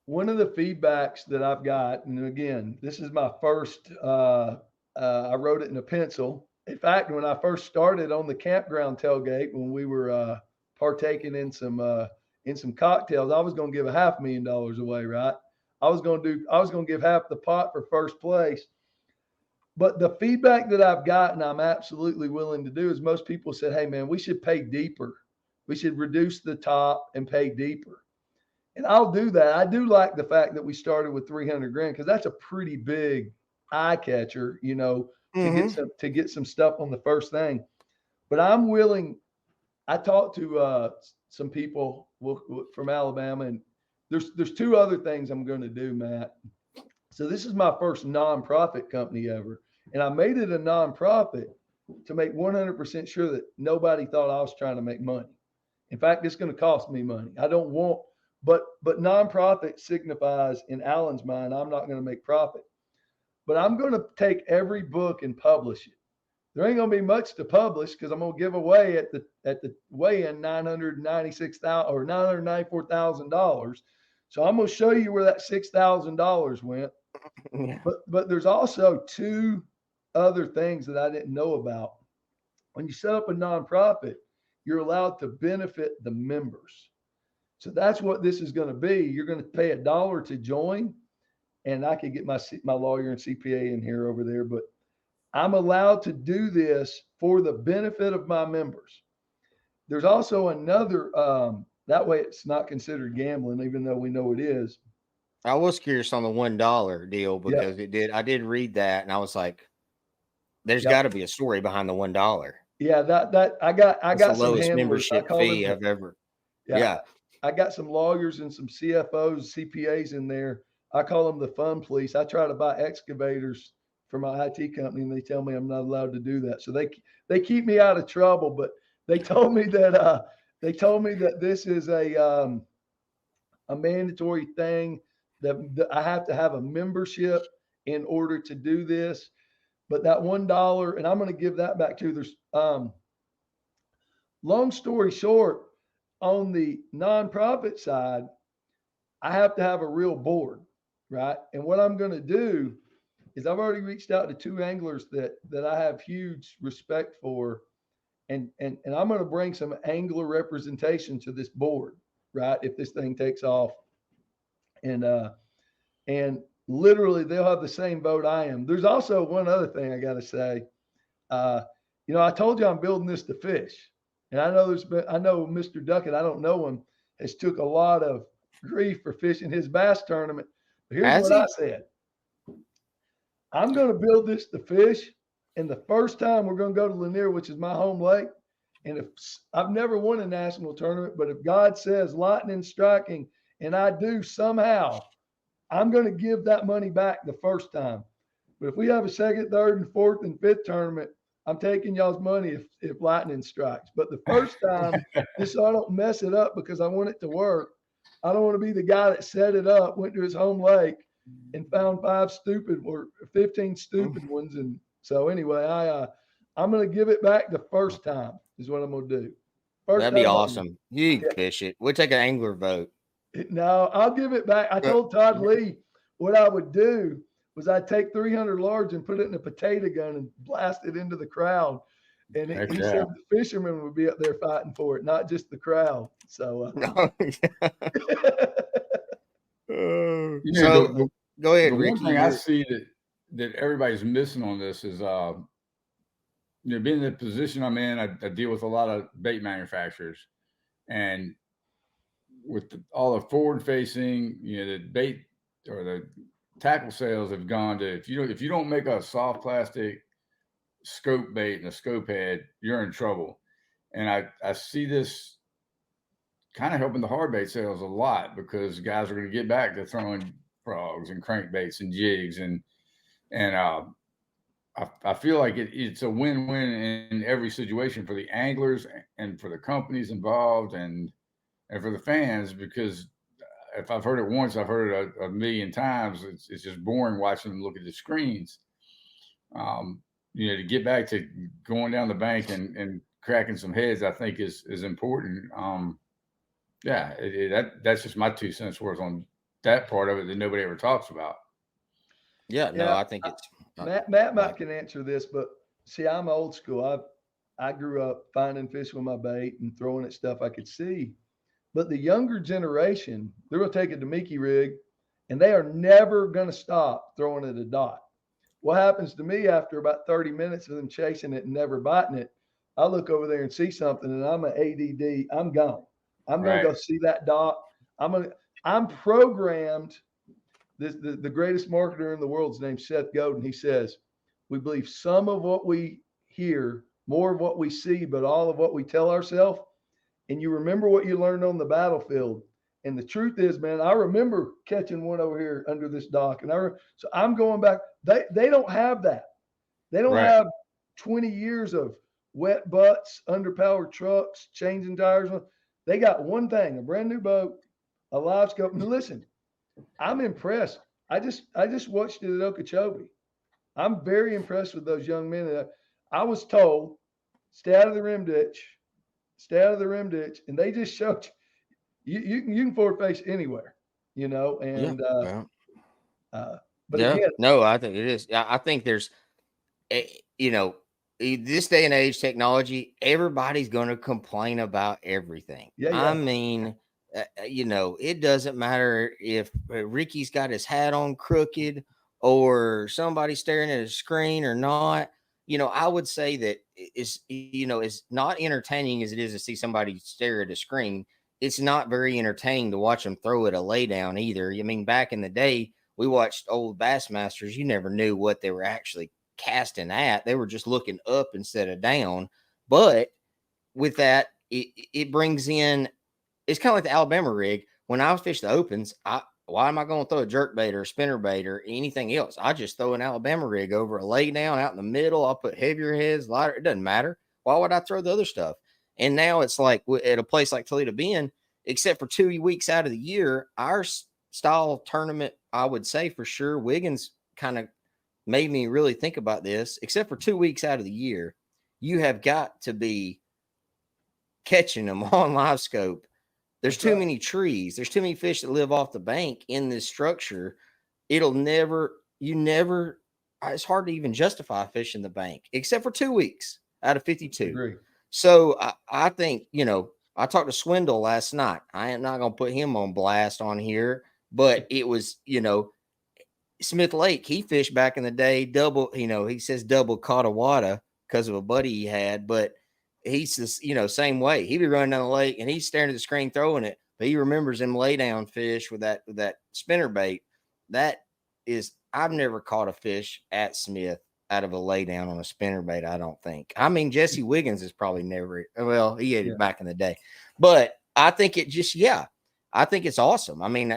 One of the feedbacks that I've got, and again, this is my first, I wrote it in a pencil In fact, when I first started on the campground tailgate, when we were partaking in some cocktails, I was going to give $500,000 away, right? I was going to give half the pot for first place. But the feedback that I've gotten, I'm absolutely willing to do is most people said, hey, man, we should pay deeper. We should reduce the top and pay deeper. And I'll do that. I do like the fact that we started with 300 grand because that's a pretty big eye catcher, you know, to get some stuff on the first thing. But I'm willing. I talked to some people from Alabama, and there's two other things I'm going to do, Matt. So this is my first nonprofit company ever. And I made it a nonprofit to make 100% sure that nobody thought I was trying to make money. In fact, it's going to cost me money. I don't want, but nonprofit signifies in Alan's mind, I'm not going to make profit. But I'm going to take every book and publish it. There ain't going to be much to publish because I'm going to give away at the weigh-in $996,000 or $994,000. So I'm going to show you where that $6,000 went. Yeah. But there's also two other things that I didn't know about. When you set up a nonprofit, you're allowed to benefit the members. So that's what this is going to be. You're going to pay $1 to join, and I could get my lawyer and CPA in here over there, but I'm allowed to do this for the benefit of my members. There's also another, that way it's not considered gambling, even though we know it is. I was curious on the $1 deal because I did read that and I was like, there's got to be a story behind the $1. Yeah, that I got the some lowest handlers. membership fee I've ever. Yeah. I got some lawyers and some CFOs, CPAs in there. I call them the fun police. I try to buy excavators for my IT company, and they tell me I'm not allowed to do that. So they keep me out of trouble. But they told me that this is a mandatory thing that I have to have a membership in order to do this. But that $1, and I'm going to give that back too. There's long story short, on the nonprofit side, I have to have a real board, right? And what I'm going to do is I've already reached out to 2 anglers that I have huge respect for, and I'm going to bring some angler representation to this board, right? If this thing takes off, and literally they'll have the same vote I am. There's also one other thing I got to say. I told you I'm building this to fish, and I know Mr. Duckett, I don't know him, has took a lot of grief for fishing his bass tournament. But here's what I said. I'm going to build this to fish, and the first time we're going to go to Lanier, which is my home lake. And if I've never won a national tournament, but if God says lightning striking, and I do somehow, I'm going to give that money back the first time. But if we have a second, third, and fourth, and fifth tournament, I'm taking y'all's money if lightning strikes. But the first time, just so I don't mess it up because I want it to work, I don't want to be the guy that set it up, went to his home lake, and found 5 stupid or 15 stupid ones. And so anyway, I'm going to give it back the first time is what I'm going to do. That'd be awesome. You can fish it. We'll take an angler vote. No, I'll give it back. I told Todd Lee what I would do was I'd take 300 large and put it in a potato gun and blast it into the crowd. And he said the fishermen would be up there fighting for it, not just the crowd. So, go ahead, Ricky. One thing I see that everybody's missing on this is, being in the position I'm in, I deal with a lot of bait manufacturers, and with all the forward facing, the bait or the tackle sales have gone to, if you don't make a soft plastic scope bait and a scope head, you're in trouble. And I see this kind of helping the hard bait sales a lot because guys are going to get back to throwing frogs and crankbaits and jigs, and I feel like it's a win-win in every situation for the anglers and for the companies involved and for the fans, because if I've heard it once, I've heard it a million times. It's just boring watching them look at the screens. To get back to going down the bank and cracking some heads, I think is important. That's just my 2 cents worth on that part of it that nobody ever talks about. I think it's Matt can answer this, but see, I'm old school. I grew up finding fish with my bait and throwing at stuff I could see. But the younger generation, they're going to take a Demiki rig and they are never going to stop throwing at a dot. What happens to me after about 30 minutes of them chasing it and never biting it? I look over there and see something and I'm an ADD. I'm gone. I'm going to go see that dot. I'm programmed. The greatest marketer in the world is named Seth Godin. He says, we believe some of what we hear, more of what we see, but all of what we tell ourselves. And you remember what you learned on the battlefield. And the truth is, man, I remember catching one over here under this dock. And so I'm going back. They don't have that. They don't have 20 years of wet butts, underpowered trucks, changing tires. They got one thing, a brand new boat, a live scope. And listen, I'm impressed. I just watched it at Okeechobee. I'm very impressed with those young men. I was told, stay out of the rim ditch, and they just showed you can forward face anywhere, and but again, no, I think it is. I think there's, this day and age technology, everybody's going to complain about everything. I mean, it doesn't matter if Ricky's got his hat on crooked or somebody's staring at a screen or not. I would say that it's not entertaining as it is to see somebody stare at a screen. It's not very entertaining to watch them throw at a lay down either. I mean, back in the day, we watched old Bassmasters. You never knew what they were actually casting at. They were just looking up instead of down. But with that, it brings in, it's kind of like the Alabama rig. When I fish the opens, why am I going to throw a jerk bait or a spinner bait or anything else? I just throw an Alabama rig over a lay down out in the middle. I'll put heavier heads, lighter. It doesn't matter. Why would I throw the other stuff? And now it's like at a place like Toledo Bend, except for 2 weeks out of the year, our style tournament, I would say for sure, Wiggins kind of made me really think about this. Except for 2 weeks out of the year, you have got to be catching them on live scope. There's too many trees. There's too many fish that live off the bank in this structure. It's hard to even justify fishing the bank, except for 2 weeks out of 52. Agree. So I think, I talked to Swindle last night. I am not going to put him on blast on here, but it was, Smith Lake, he fished back in the day, double, he says double Catawata because of a buddy he had, but he's just, same way. He'd be running down the lake and he's staring at the screen throwing it, but he remembers them lay down fish with that spinner bait. That is, I've never caught a fish at Smith out of a lay down on a spinner bait, I don't think. I mean, Jesse Wiggins is probably never, well, he had it back in the day, but I think it just, I think it's awesome. I mean,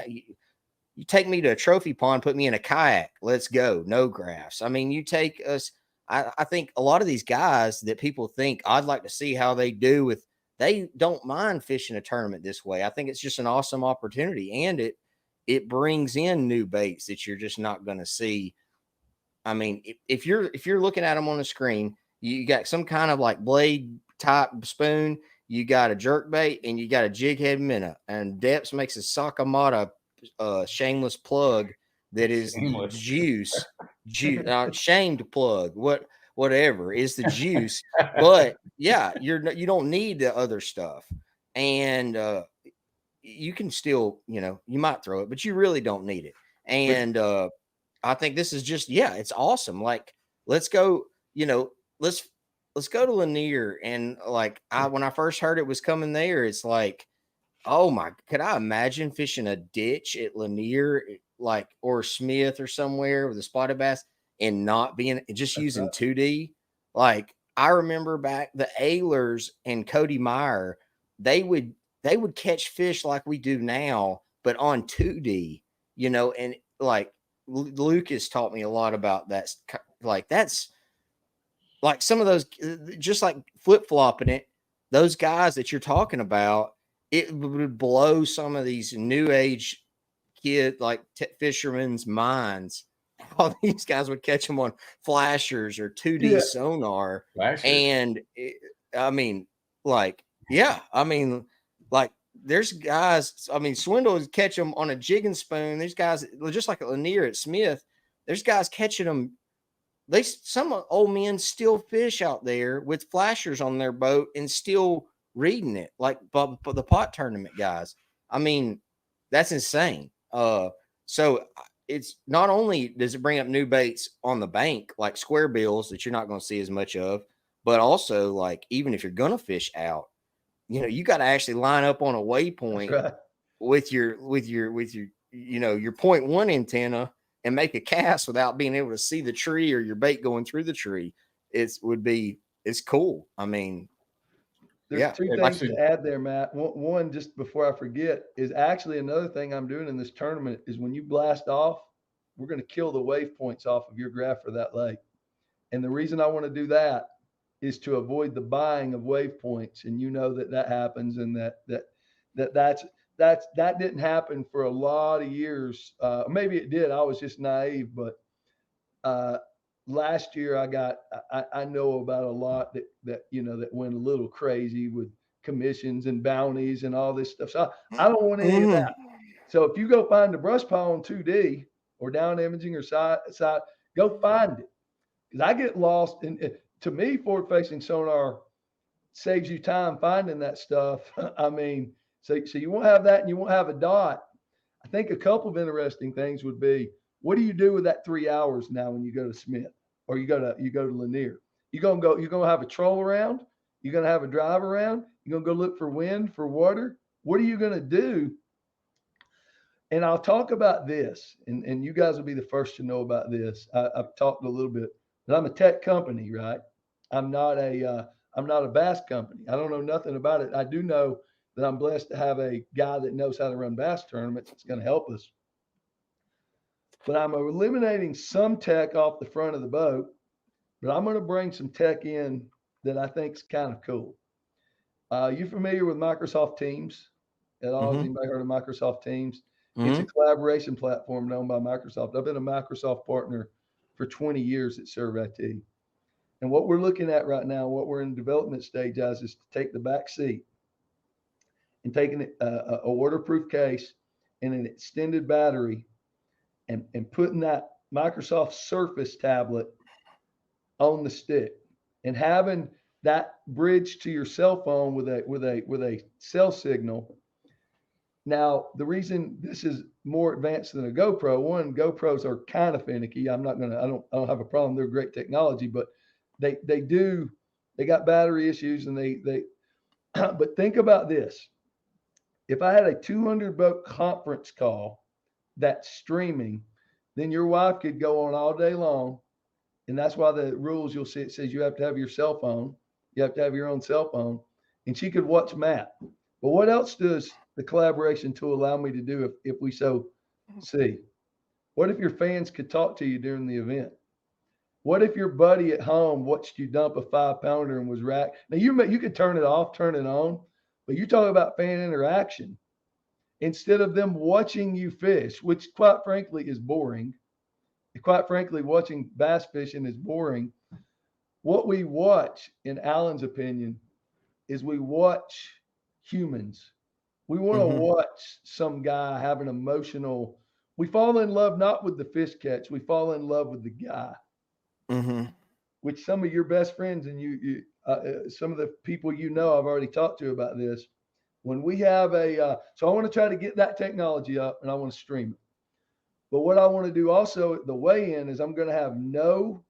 you take me to a trophy pond, put me in a kayak, let's go, no graphs. I mean, you take us, I think a lot of these guys that people think I'd like to see how they do with, they don't mind fishing a tournament this way. I think it's just an awesome opportunity, and it brings in new baits that you're just not going to see. I mean, if you're looking at them on the screen, you got some kind of like blade type spoon, you got a jerk bait, and you got a jig head minnow, and Depps makes a Sakamata shameless plug that is juice, shamed plug, whatever is the juice. But yeah, you don't need the other stuff, and you can still, you might throw it, but you really don't need it. And I think this is just, it's awesome. Like, let's go, let's go to Lanier. And like, when I first heard it was coming there, it's like, oh my, could I imagine fishing a ditch at Lanier, like, or Smith or somewhere with a spotted bass and not being, just using 2D? Like, I remember back the Ehlers and Cody Meyer, they would catch fish like we do now, but on 2D, and like Lucas taught me a lot about that. Like, that's like some of those, just like flip-flopping it, those guys that you're talking about, it would blow some of these new age fishermen's minds. All these guys would catch them on flashers or 2D sonar. And there's guys, Swindle would catch them on a jig and spoon. There's guys, just like at Lanier at Smith, there's guys catching them some old men still fish out there with flashers on their boat and still reading it, like the pot tournament guys. I mean, that's insane. So it's not only does it bring up new baits on the bank, like square bills that you're not going to see as much of, but also like even if you're going to fish out, you got to actually line up on a waypoint Right. with your your 0.1 antenna and make a cast without being able to see the tree or your bait going through the tree. It's cool. I mean, There's two If I things should- to add there, Matt. One, just before I forget, is actually another thing I'm doing in this tournament is when you blast off, we're going to kill the wave points off of your graph for that lake. And the reason I want to do that is to avoid the buying of wave points. And that happens, and that didn't happen for a lot of years. Maybe it did. I was just naive, but last year I know about a lot that went a little crazy with commissions and bounties and all this stuff. So I don't want any of that. So if you go find a brush pile on 2D or down imaging or side, go find it. Because I get lost. And to me, forward facing sonar saves you time finding that stuff. I mean, so you won't have that, and you won't have a dot. I think a couple of interesting things would be, what do you do with that 3 hours now when you go to Smith or you go to Lanier? You're gonna have a troll around, you're gonna have a drive around, you're gonna go look for wind, for water. What are you gonna do? And I'll talk about this, and you guys will be the first to know about this. I've talked a little bit, but I'm a tech company, right? I'm not a bass company. I don't know nothing about it. I do know that I'm blessed to have a guy that knows how to run bass tournaments. It's going to help us. But I'm eliminating some tech off the front of the boat, but I'm going to bring some tech in that I think is kind of cool. You familiar with Microsoft Teams at all? Has anybody heard of Microsoft Teams? It's a collaboration platform known by Microsoft. I've been a Microsoft partner for 20 years at ServIT. And what we're looking at right now, what we're in development stage as, is to take the back seat and taking a waterproof case and an extended battery and putting that Microsoft Surface tablet on the stick and having that bridge to your cell phone with a cell signal. Now, the reason this is more advanced than a GoPro, one, GoPros are kind of finicky. I don't have a problem. They're great technology, but they got battery issues, and they but think about this. If I had a 200 boat conference call that's streaming, then your wife could go on all day long. And that's why the rules, you'll see, it says you have to have your cell phone. You have to have your own cell phone, and she could watch Matt. But what else does the collaboration tool allow me to do if we so see? What if your fans could talk to you during the event? What if your buddy at home watched you dump a 5-pounder and was racked? Now you could turn it off, turn it on, but you talk about fan interaction. Instead of them watching you fish, which quite frankly is boring. Quite frankly, watching bass fishing is boring. What we watch, in Alan's opinion, is we watch humans. We want to watch some guy have an emotional. We fall in love not with the fish catch. We fall in love with the guy. Which some of your best friends and you some of the people I've already talked to about this. When we have so I want to try to get that technology up, and I want to stream it. But what I want to do also at the weigh-in is I'm going to have no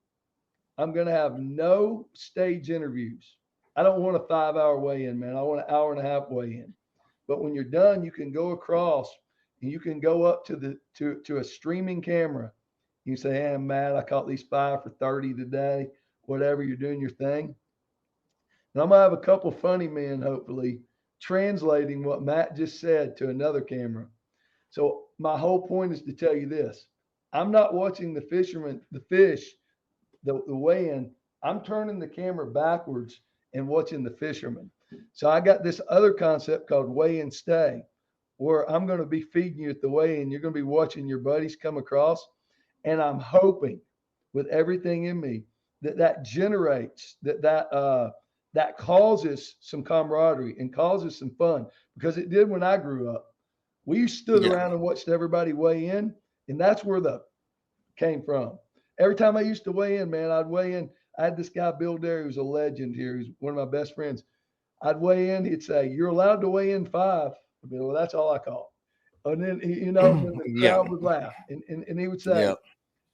stage interviews. I don't want a 5-hour weigh-in, man. I want an hour and a half weigh-in. But when you're done, you can go across and you can go up to a streaming camera. You say, "Hey, Matt, I caught these 5 for 30 today." Whatever, you're doing your thing. And I'm gonna have a couple funny men, hopefully, translating what Matt just said to another camera. So my whole point is to tell you this: I'm not watching the fishermen, the fish, the weigh-in. I'm turning the camera backwards and watching the fishermen. So I got this other concept called weigh and stay, where I'm going to be feeding you at the weigh-in. You're going to be watching your buddies come across. And I'm hoping with everything in me that generates, that causes some camaraderie and causes some fun, because it did when I grew up. We stood around and watched everybody weigh in, and that's where the came from. every time I used to weigh in, man, I'd weigh in. I had this guy, Bill Derry, who's a legend here. He's one of my best friends. I'd weigh in. He'd say, "You're allowed to weigh in 5." I'd be, well, that's all I call it. And then, then the Yeah. crowd would laugh. And Yeah.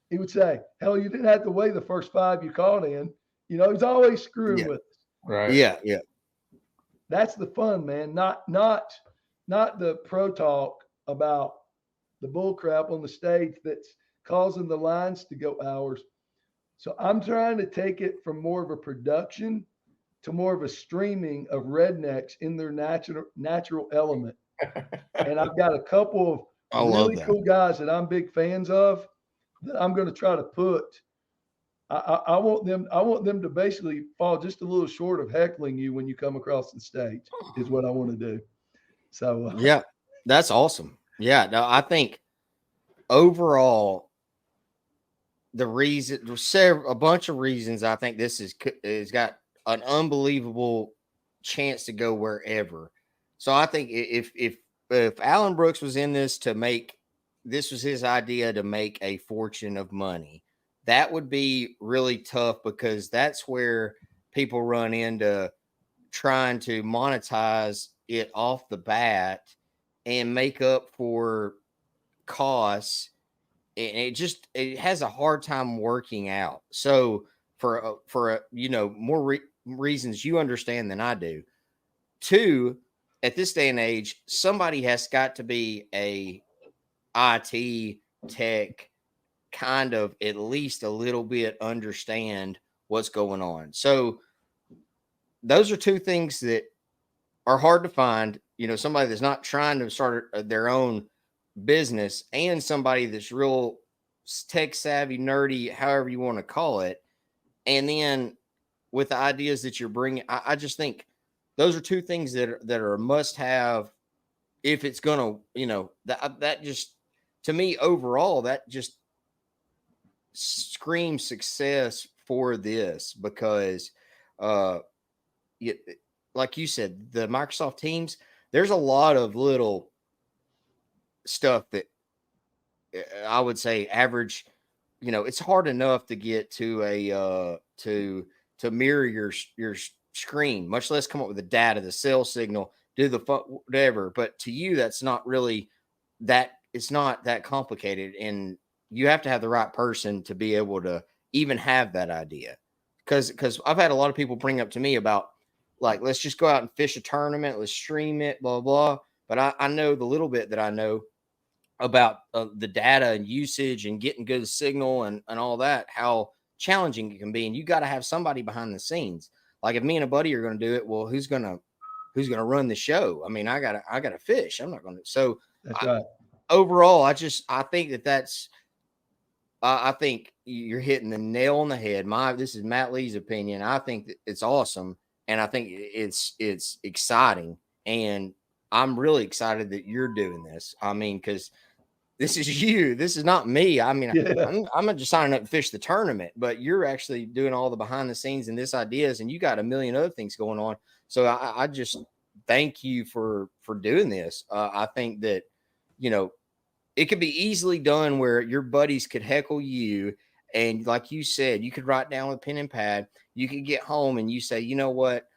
he would say, "Hell, you didn't have to weigh the first 5 you called in." He's always screwing Yeah. with us. Right. Yeah. Yeah. That's the fun, man. Not the pro talk about the bull crap on the stage that's causing the lines to go hours. So I'm trying to take it from more of a production to more of a streaming of rednecks in their natural element. And I've got a couple I of love really that. cool guys that I'm big fans of that I'm going to try to put. I want them to basically fall just a little short of heckling you when you come across the stage is what I want to do. So Yeah, that's awesome. Yeah, no, I think overall there's a bunch of reasons I think this is got an unbelievable chance to go wherever. So I think if Alan Brooks was in this this was his idea to make a fortune of money, that would be really tough because that's where people run into trying to monetize it off the bat and make up for costs, and it has a hard time working out. So for more reasons you understand than I do. 2, at this day and age, somebody has got to be a IT tech, kind of at least a little bit understand what's going on. So those are 2 things that are hard to find. Somebody that's not trying to start their own business and somebody that's real tech savvy, nerdy, however you want to call it. And then with the ideas that you're bringing, I just think those are 2 things that are a must have. If it's going to, that just, to me, overall, that just screams success for this because, like you said, the Microsoft Teams, there's a lot of little stuff that I would say average, it's hard enough to get to a to mirror your screen, much less come up with the data, the cell signal, do the whatever. But to you, that's not really it's not that complicated, and you have to have the right person to be able to even have that idea. Because I've had a lot of people bring up to me about, like, let's just go out and fish a tournament, let's stream it, blah, blah. But I know the little bit that I know about the data and usage and getting good signal and all that, how challenging it can be. And you got to have somebody behind the scenes. Like if me and a buddy are going to do it, well, who's going to run the show? I mean, I gotta fish. I'm not going to. So that's right. Overall, I think that's, I think you're hitting the nail on the head. This is Matt Lee's opinion. I think that it's awesome. And I think it's exciting. And I'm really excited that you're doing this. I mean, because this is you. This is not me. I mean, yeah. I'm just signing up to fish the tournament, but you're actually doing all the behind the scenes and this ideas, and you got a million other things going on. So I just thank you for doing this. I think that, it could be easily done where your buddies could heckle you. And like you said, you could write down with pen and pad. You could get home and you say, you know what?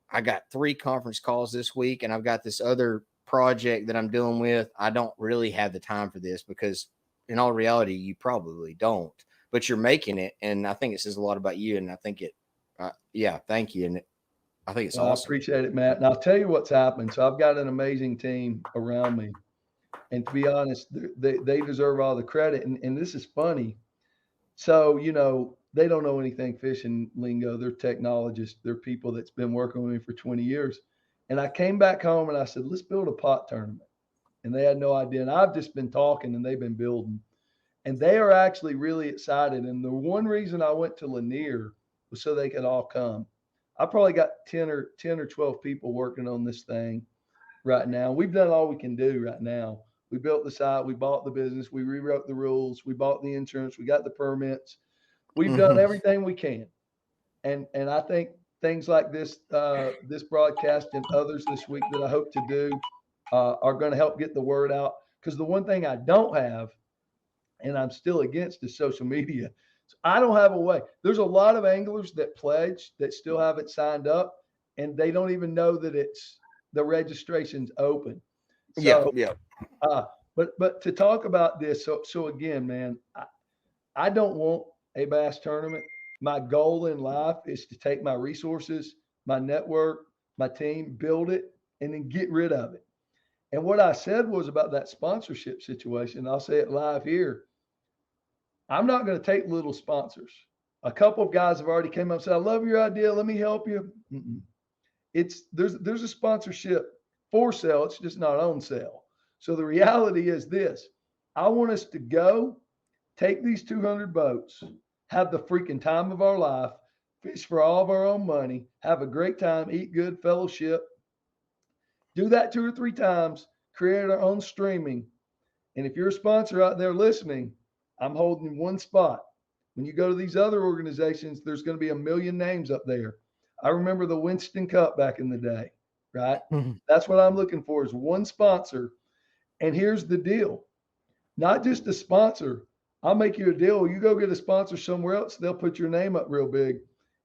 I got 3 conference calls this week and I've got this other project that I'm dealing with. I don't really have the time for this, because in all reality, you probably don't, but you're making it. And I think it says a lot about you. And I think thank you. And I think it's awesome. I appreciate it, Matt. And I'll tell you what's happened. So I've got an amazing team around me. And to be honest, they deserve all the credit. And this is funny. So, they don't know anything fishing lingo. They're technologists. They're people that's been working with me for 20 years. And I came back home and I said, let's build a pot tournament. And they had no idea. And I've just been talking and they've been building. And they are actually really excited. And the one reason I went to Lanier was so they could all come. I probably got 10 or 12 people working on this thing right now. We've done all we can do right now. We built the site. We bought the business. We rewrote the rules. We bought the insurance. We got the permits. We've done everything we can. And I think things like this broadcast and others this week that I hope to do are going to help get the word out. Because the one thing I don't have, and I'm still against, is social media. I don't have a way. There's a lot of anglers that pledge that still haven't signed up, and they don't even know that it's the registration's open. So, Yeah. but to talk about this, so again, man, I don't want a bass tournament. My goal in life is to take my resources, my network, my team, build it, and then get rid of it. And what I said was about that sponsorship situation. I'll say it live here. I'm not going to take little sponsors. A couple of guys have already came up and said, "I love your idea. Let me help you." It's there's a sponsorship for sale. It's just not on sale. So the reality is this: I want us to go take these 200 boats, have the freaking time of our life, fish for all of our own money, have a great time, eat good, fellowship. Do that 2 or 3 times, create our own streaming. And if you're a sponsor out there listening, I'm holding one spot. When you go to these other organizations, there's going to be a million names up there. I remember the Winston Cup back in the day, right? That's what I'm looking for is one sponsor. And here's the deal. Not just a sponsor. I'll make you a deal. You go get a sponsor somewhere else, they'll put your name up real big.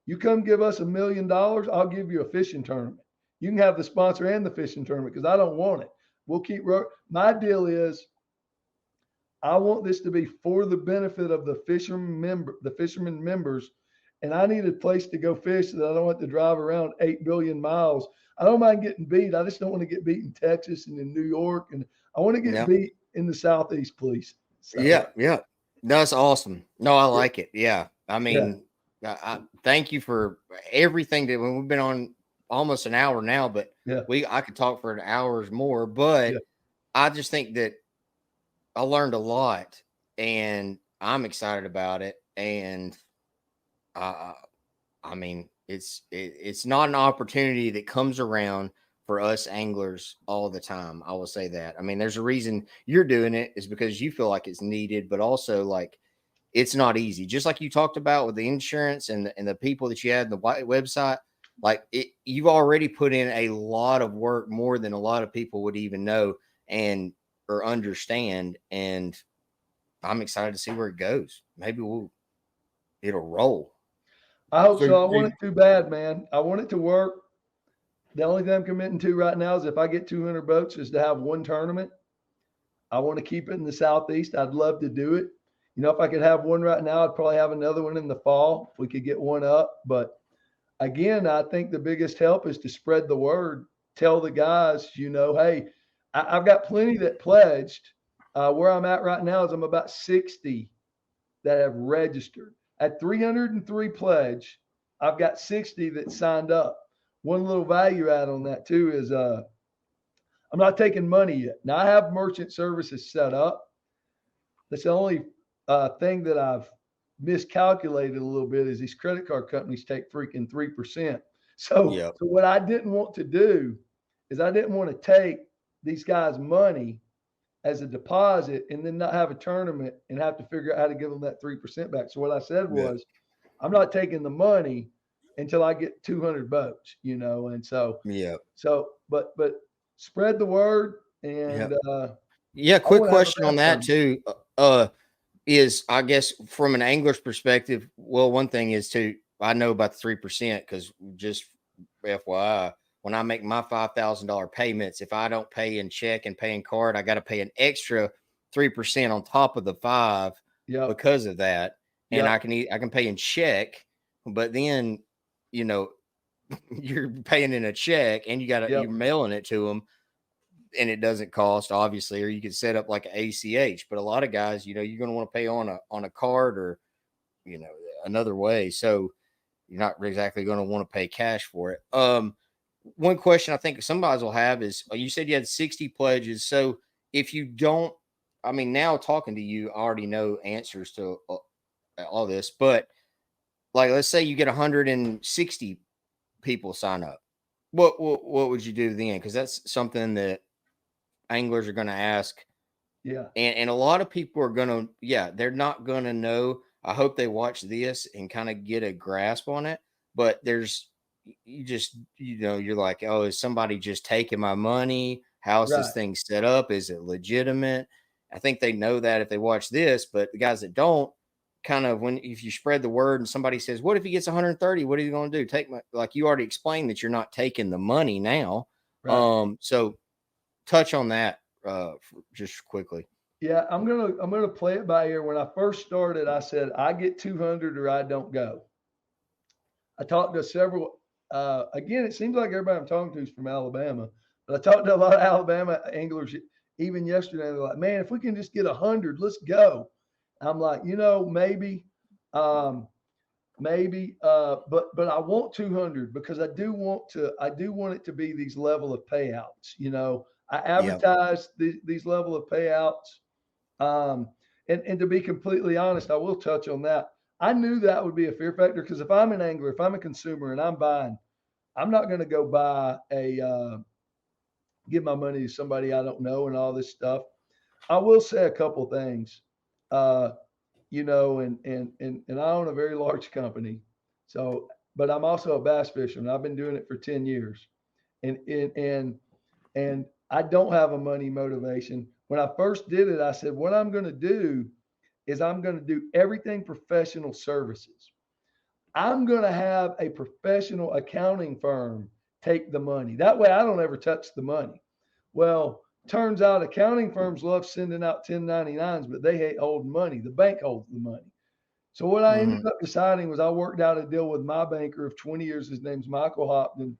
You come give us $1 million, I'll give you a fishing tournament. You can have the sponsor and the fishing tournament because I don't want it. We'll keep my deal is I want this to be for the benefit of the fishermen members, and I need a place to go fish that I don't have to drive around 8 billion miles. I don't mind getting beat. I just don't want to get beat in Texas and in New York, and I want to get beat in the Southeast, please. So. Yeah. That's awesome. No, I like it. Yeah. I mean, I thank you for everything that we've been on almost an hour now, but I could talk for an hours more, but I just think that I learned a lot and I'm excited about it. And I mean, it's not an opportunity that comes around for us anglers all the time. I will say that. I mean, there's a reason you're doing it is because you feel like it's needed, but also like it's not easy. Just like you talked about with the insurance and the people that you had in the website, like you've already put in a lot of work, more than a lot of people would even know or understand. And I'm excited to see where it goes. Maybe it'll roll. I hope so. I want it too bad, man. I want it to work. The only thing I'm committing to right now is if I get 200 boats is to have one tournament. I want to keep it in the Southeast. I'd love to do it. You know, if I could have one right now, I'd probably have another one in the fall if we could get one up. But again, I think the biggest help is to spread the word. Tell the guys, hey, I've got plenty that pledged. Where I'm at right now is I'm about 60 that have registered. At 303 pledge, I've got 60 that signed up. One little value add on that too is I'm not taking money yet. Now I have merchant services set up. That's the only thing that I've miscalculated a little bit is these credit card companies take freaking 3%. So what I didn't want to do is I didn't want to take these guys' money as a deposit and then not have a tournament and have to figure out how to give them that 3% back. So what I said was, I'm not taking the money until I get 200 boats, and so, but spread the word and, quick question on that too, is I guess from an angler's perspective, well, one thing is I know about the 3% because just FYI, when I make my $5,000 payments, if I don't pay in check and pay in card, I got to pay an extra 3% on top of the 5 because of that. And I can pay in check, but then, you're paying in a check and you're mailing it to them and it doesn't cost obviously, or you could set up like an ACH, but a lot of guys, you're going to want to pay on a card or, another way. So you're not exactly going to want to pay cash for it. One question I think some guys will have is you said you had 60 pledges. So if you don't, I mean, now talking to you, I already know answers to all this, but like, let's say you get 160 people sign up. What would you do then? Cause that's something that anglers are going to ask. Yeah. And a lot of people are going to, they're not going to know. I hope they watch this and kind of get a grasp on it, but you're like, oh, is somebody just taking my money? How's this thing set up? Is it legitimate? I think they know that if they watch this, but the guys that don't, kind of if you spread the word and somebody says, what if he gets 130? What are you going to do? Take like you already explained that you're not taking the money now. Right. So touch on that just quickly. Yeah, I'm gonna play it by ear. When I first started, I said I get 200 or I don't go. I talked to several. Again, it seems like everybody I'm talking to is from Alabama, but I talked to a lot of Alabama anglers even yesterday. They're like, "Man, if we can just get 100, let's go." I'm like, maybe, but I want 200 because I do want it to be these level of payouts. I advertise these level of payouts. And to be completely honest, I will touch on that. I knew that would be a fear factor because if I'm an angler, if I'm a consumer and I'm buying, I'm not going to go buy give my money to somebody I don't know and all this stuff. I will say a couple things, and I own a very large company. So, but I'm also a bass fisherman. I've been doing it for 10 years and I don't have a money motivation. When I first did it, I said, what I'm going to do is I'm going to do everything professional services. I'm going to have a professional accounting firm take the money. That way I don't ever touch the money. Well, turns out accounting firms love sending out 1099s, but they hate holding money. The bank holds the money. So what I ended up deciding was I worked out a deal with my banker of 20 years. His name's Michael Hopton.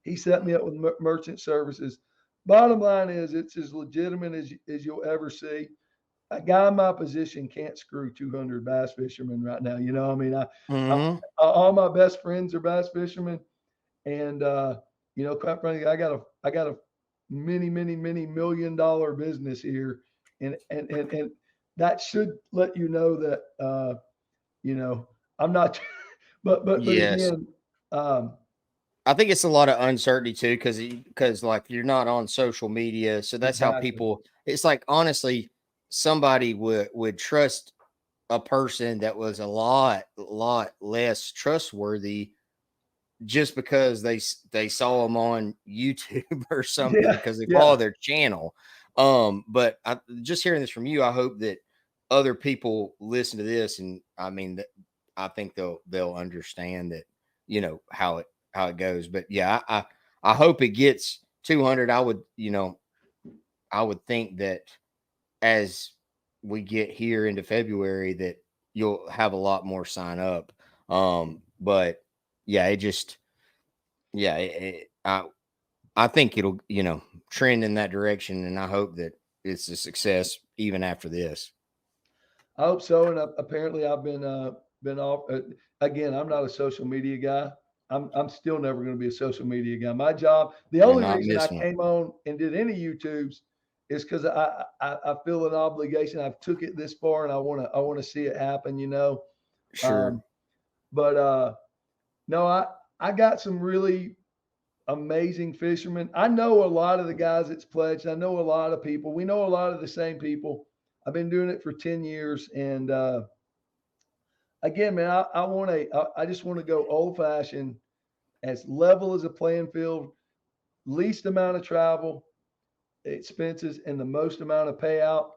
He set me up with merchant services. Bottom line is it's as legitimate as you'll ever see. A guy in my position can't screw 200 bass fishermen right now. All my best friends are bass fishermen. And, quite frankly, I got a many $1 million business here. And that should let you know that, I'm not, but Yes. again, I think it's a lot of uncertainty too, because like you're not on social media, so that's how people. It's like honestly, somebody would trust a person that was a lot less trustworthy just because they saw them on YouTube or something because they follow their channel. But just hearing this from you, I hope that other people listen to this, and I mean, I think they'll understand that how it goes. But yeah, I hope it gets 200. I would think that as we get here into February that you'll have a lot more sign up. But yeah, I think it'll, trend in that direction. And I hope that it's a success even after this. I hope so. And apparently I've been off again. I'm not a social media guy. I'm still never going to be a social media guy. My job, the only reason I came on and did any YouTubes is because I feel an obligation. I've took it this far and I want to see it happen, Sure. No, I got some really amazing fishermen. I know a lot of the guys that's pledged. I know a lot of people. We know a lot of the same people. I've been doing it for 10 years. And again, man, I just want to go old fashioned, as level as a playing field, least amount of travel expenses and the most amount of payout.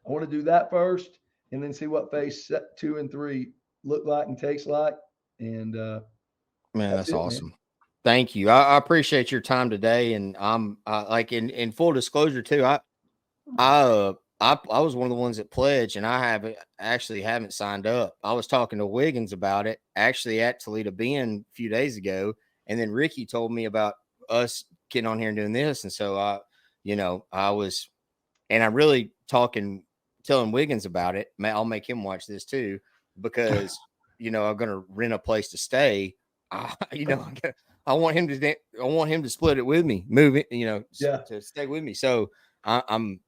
I want to do that first and then see what phase 2 and 3 look like and taste like. And man, that's awesome. Man. Thank you. I appreciate your time today. And I'm like in full disclosure too. I was one of the ones that pledged, and I haven't signed up. I was talking to Wiggins about it actually at Toledo Bend a few days ago, and then Ricky told me about us getting on here and doing this, and so I'm really telling Wiggins about it. I'll make him watch this too because I'm going to rent a place to stay. I want him to split it with me, move it, to stay with me. So I'm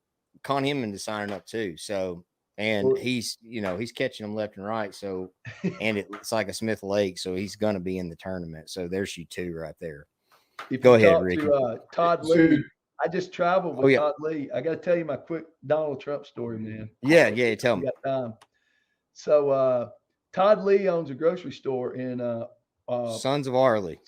calling him into signing up too. So, and he's catching them left and right. So, and it's like a Smith Lake. So he's going to be in the tournament. So there's you two right there. Go ahead, Ricky. Todd Lee. I just traveled with Todd Lee. I got to tell you my quick Donald Trump story, man. Yeah. Tell me. So, Todd Lee owns a grocery store in Sons of Arley.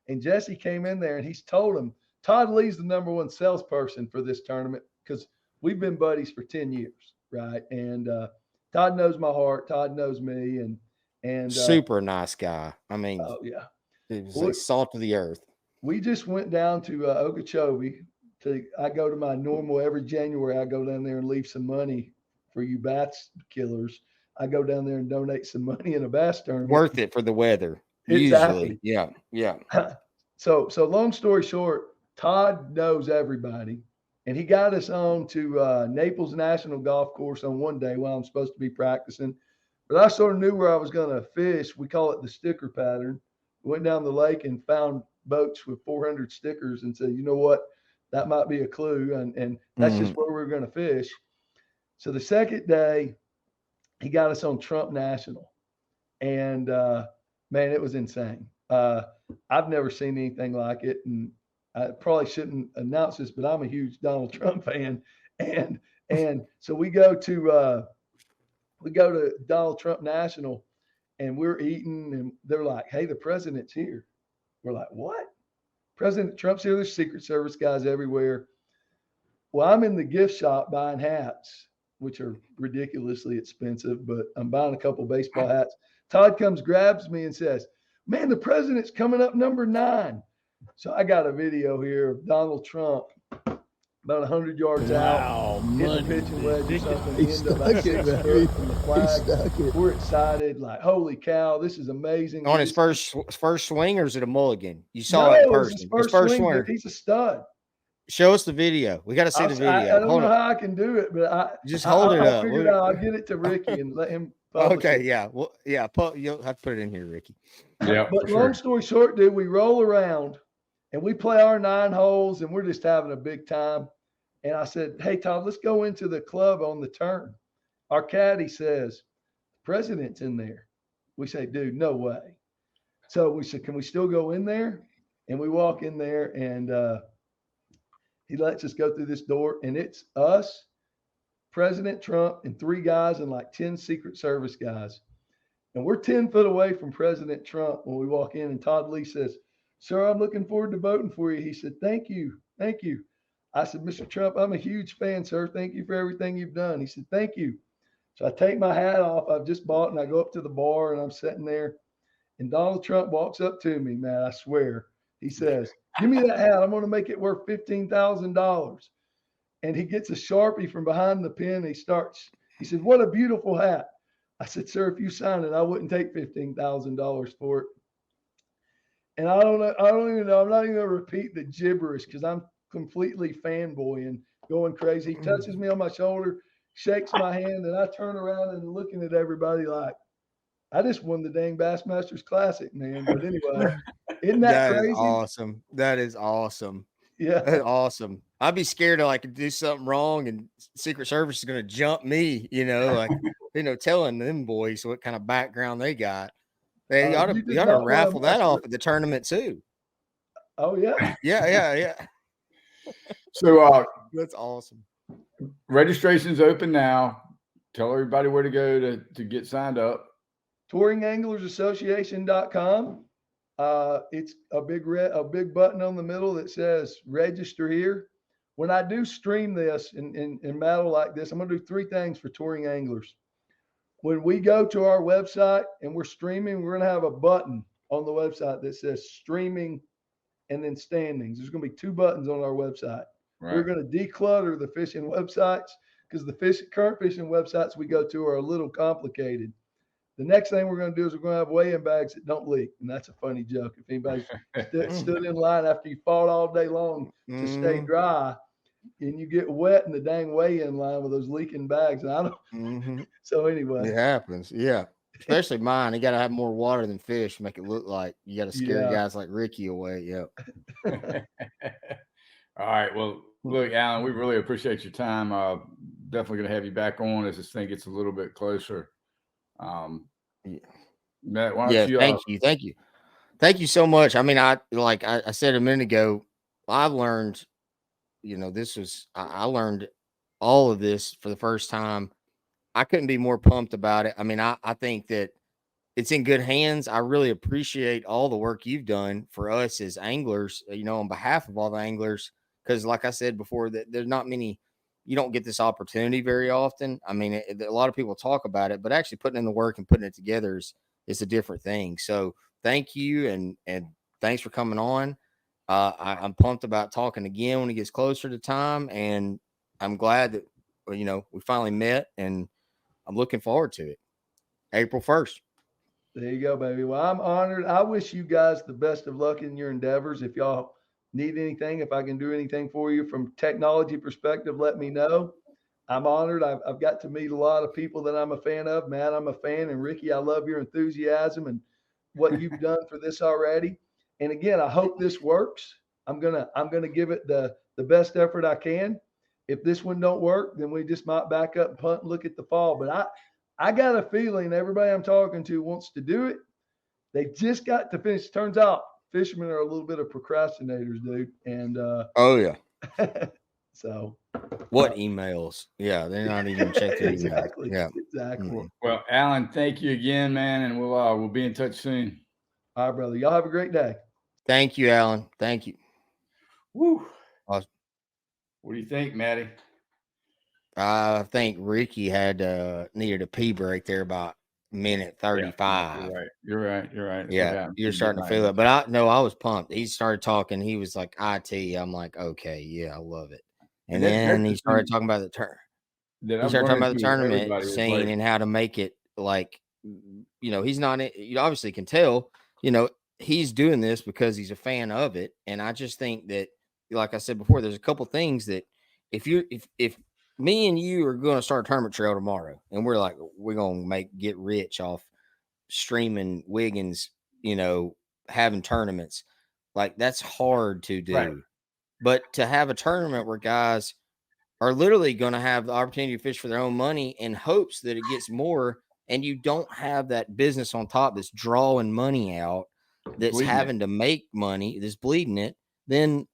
And Jesse came in there and he's told him, Todd Lee's the #1 salesperson for this tournament because we've been buddies for 10 years. right? And Todd knows my heart. Todd knows me, and super nice guy. I mean, oh yeah, it was Well, like salt of the earth. we just went down to Okeechobee. I go to my normal every January. I go down there and leave some money for you bass killers. I go down there and donate some money in a bass tournament. Worth it for the weather. Exactly. Usually. Yeah. So long story short, Todd knows everybody, and he got us on to Naples National Golf Course on one day while I'm supposed to be practicing. But I sort of knew where I was going to fish. We call it the sticker pattern. Went down the lake and found boats with 400 stickers and said, you know what, that might be a clue, and that's just where we're going to fish. So the second day, he got us on Trump National, and man, it was insane. I've never seen anything like it, and I probably shouldn't announce this, but I'm a huge Donald Trump fan, and so we go to Donald Trump National, and we're eating, and they're like, "Hey, the president's here." We're like, "What? President Trump's here?" There's Secret Service guys everywhere. Well, I'm in the gift shop buying hats, which are ridiculously expensive, but I'm buying a couple baseball hats. Todd comes, grabs me, and says, "Man, the president's coming up number 9." So I got a video here of Donald Trump about 100 yards out, hitting the pitching wedge or something. He ended up about 6 foot from the flag. We're excited, like, holy cow, this is amazing. On his first swing, or is it a mulligan? You saw it in person. His first swing. He's a stud. Show us the video. We got to see the video. I don't know how I can do it, but hold it up. I'll figure it out. I'll get it to Ricky and let him publish okay, it. yeah. Well, yeah, you'll have to put it in here, Ricky. Yeah. But long story short, dude, we roll around and we play our 9 holes and we're just having a big time. And I said, "Hey, Todd, let's go into the club on the turn." Our caddy says, "The president's in there." We say, "Dude, no way." So we said, "Can we still go in there?" And we walk in there, and he lets us go through this door, and it's us, President Trump, and 3 guys and like 10 Secret Service guys. And we're 10 foot away from President Trump when we walk in, and Todd Lee says, "Sir, I'm looking forward to voting for you." He said, "Thank you. Thank you." I said, "Mr. Trump, I'm a huge fan, sir. Thank you for everything you've done." He said, "Thank you." So I take my hat off I've just bought, and I go up to the bar, and I'm sitting there, and Donald Trump walks up to me, man, I swear. He says, "Give me that hat. I'm going to make it worth $15,000. And he gets a Sharpie from behind the pen. He said, "What a beautiful hat." I said, "Sir, if you sign it, I wouldn't take $15,000 for it." And I don't even know. I'm not even going to repeat the gibberish because I'm completely fanboying, going crazy. He touches me on my shoulder, shakes my hand, and I turn around and looking at everybody like, I just won the dang Bassmasters Classic, man. But anyway, isn't that crazy? Is awesome. That is awesome. Yeah. That's awesome. I'd be scared to like do something wrong and Secret Service is going to jump me, telling them boys what kind of background they got. They ought to raffle that off at the tournament too. Oh yeah. Yeah. So that's awesome. Registration's open now. Tell everybody where to go to get signed up. TouringAnglersAssociation.com. It's a big button on the middle that says register here. When I do stream this and battle like this, I'm going to do 3 things for touring anglers. When we go to our website and we're streaming, we're going to have a button on the website that says streaming and then standings. There's going to be 2 buttons on our website. Right. We're going to declutter the fishing websites because the current fishing websites we go to are a little complicated. The next thing we're going to do is we're going to have weigh-in bags that don't leak. And that's a funny joke. If anybody's stood in line after you fought all day long to stay dry and you get wet in the dang weigh-in line with those leaking bags. And I don't. So anyway. It happens. Yeah. Especially mine. You got to have more water than fish to make it look like you got to scare guys like Ricky away. Yep. All right. Well, look, Alan, we really appreciate your time. Definitely going to have you back on as this thing gets a little bit closer. Matt, why don't you? Thank you so much. I mean, I said a minute ago, I've learned, I learned all of this for the first time. I couldn't be more pumped about it. I mean, I think that it's in good hands. I really appreciate all the work you've done for us as anglers, on behalf of all the anglers, because like I said before, that there's not many, you don't get this opportunity very often. I mean, a lot of people talk about it, but actually putting in the work and putting it together is a different thing. So thank you. And thanks for coming on. I'm pumped about talking again when it gets closer to time. And I'm glad that, we finally met, and I'm looking forward to it. April 1st. There you go, baby. Well, I'm honored. I wish you guys the best of luck in your endeavors. If y'all need anything, if I can do anything for you from technology perspective, let me know. I'm honored. I've got to meet a lot of people that I'm a fan of. Matt, I'm a fan. And Ricky, I love your enthusiasm and what you've done for this already. And again, I hope this works. I'm gonna give it the best effort I can. If this one don't work, then we just might back up and punt and look at the fall. But I got a feeling everybody I'm talking to wants to do it. They just got to finish. Turns out fishermen are a little bit of procrastinators, dude. And Oh yeah. So what emails? Yeah, they're not even checking emails. Exactly. Yeah. Exactly. Mm-hmm. Well, Alan, thank you again, man, and we'll be in touch soon. All right, brother. Y'all have a great day. Thank you, Alan. Thank you. Woo. Awesome. What do you think, Maddie? I think Ricky needed a pee break there about minute 35. Yeah, you're right. Yeah, you're starting to feel it. But I was pumped. He started talking. He was like, IT. I'm like, okay, yeah, I love it. And then he started talking about the turn. He started talking about the tournament scene and how to make it like, he's not. You obviously can tell, he's doing this because he's a fan of it. And I just think that, like I said before, there's a couple things that if me and you are going to start a tournament trail tomorrow, and we're going to get rich off streaming Wiggins, having tournaments, like that's hard to do. Right. But to have a tournament where guys are literally going to have the opportunity to fish for their own money in hopes that it gets more, and you don't have that business on top that's drawing money out, that's bleeding having to make money, that's bleeding it, then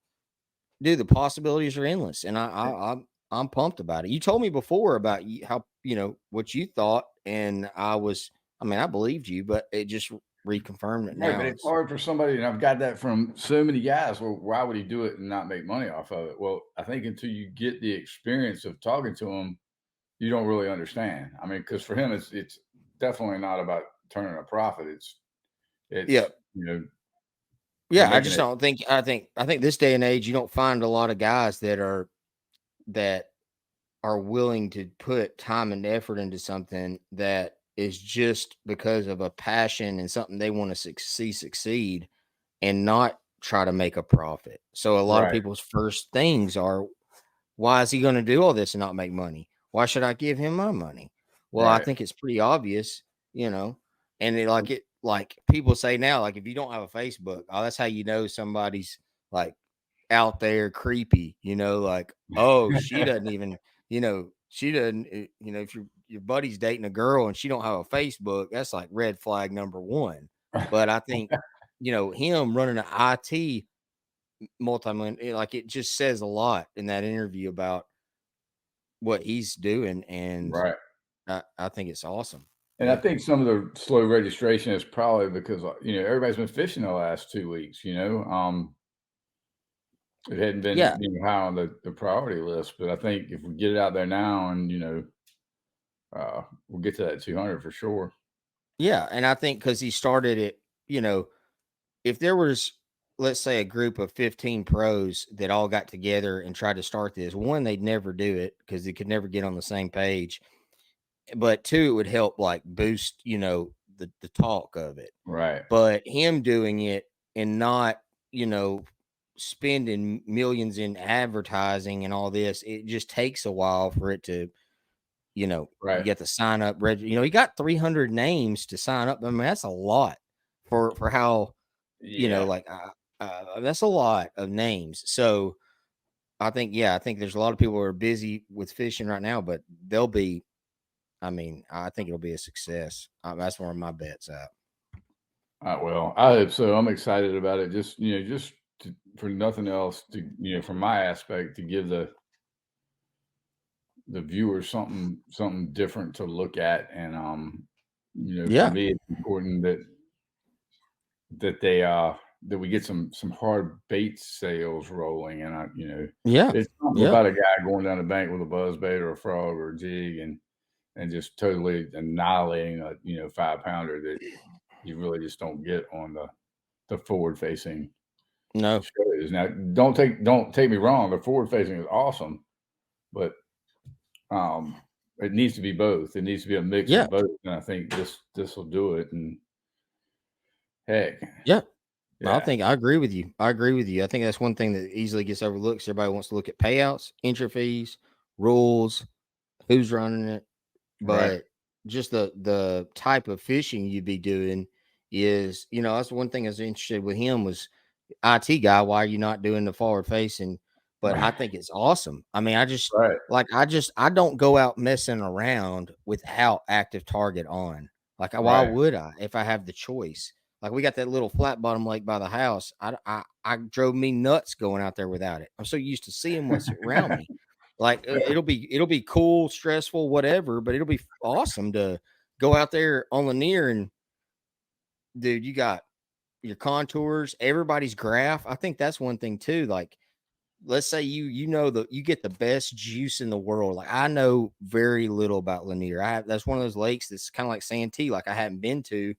dude, the possibilities are endless. And I'm pumped about it. You told me before about how, what you thought, and I believed you, but it just reconfirmed it now. Right, but it's hard for somebody, and I've got that from so many guys. Well, why would he do it and not make money off of it? Well, I think until you get the experience of talking to him, you don't really understand. I mean, because for him, it's definitely not about turning a profit. It's yeah. Yeah, I just don't think. I think this day and age, you don't find a lot of guys that are willing to put time and effort into something that is just because of a passion and something they want to succeed, and not try to make a profit. So a lot of people's first things are, why is he going to do all this and not make money? Why should I give him my money? Well, I think it's pretty obvious, and like people say now, like if you don't have a Facebook, that's how you know somebody's like out there creepy, like, oh, she doesn't even, she doesn't, if your buddy's dating a girl and she don't have a Facebook, that's like red flag number one. But I think, him running an IT multi-million, like it just says a lot in that interview about what he's doing. And I think it's awesome. And I think some of the slow registration is probably because, everybody's been fishing the last 2 weeks, it hadn't been high on the priority list, but I think if we get it out there now and, we'll get to that 200 for sure. Yeah. And I think because he started it, if there was, let's say, a group of 15 pros that all got together and tried to start this, one, they'd never do it because they could never get on the same page. But two, it would help like boost, the talk of it. Right. But him doing it and not, spending millions in advertising and all this, it just takes a while for it to, you get the sign up. He got 300 names to sign up. I mean, that's a lot for how, that's a lot of names. So I think there's a lot of people who are busy with fishing right now, but they'll be, I think it'll be a success. That's where my bet's at. Well, I hope so. I'm excited about it. Just, for nothing else, to, from my aspect, to give the viewers something different to look at. And, for me, it's important that they, that we get some hard bait sales rolling, and Yeah. it's something Yeah. about a guy going down the bank with a buzz bait or a frog or a jig and just totally annihilating a 5-pounder that you really just don't get on the forward facing No. shows. Now, don't take me wrong, the forward facing is awesome, but it needs to be both. It needs to be a mix Yeah. of both, and I think this will do it. And heck, Yeah. yeah, I agree with you. I think that's one thing that easily gets overlooked. Everybody wants to look at payouts, entry fees, rules, who's running it, right, but just the type of fishing you'd be doing is, that's one thing I was interested with him was IT guy. Why are you not doing the forward facing? But I think it's awesome. I mean, right. I don't go out messing around without active target on. Like, why Right. would I if I have the choice? Like, we got that little flat bottom lake by the house. I drove me nuts going out there without it. I'm so used to seeing what's around me. Like, it'll be cool, stressful, whatever, but it'll be awesome to go out there on Lanier and, dude, you got your contours, everybody's graph. I think that's one thing too. Like, let's say you get the best juice in the world. Like, I know very little about Lanier. That's one of those lakes that's kind of like Santee. Like, I haven't been to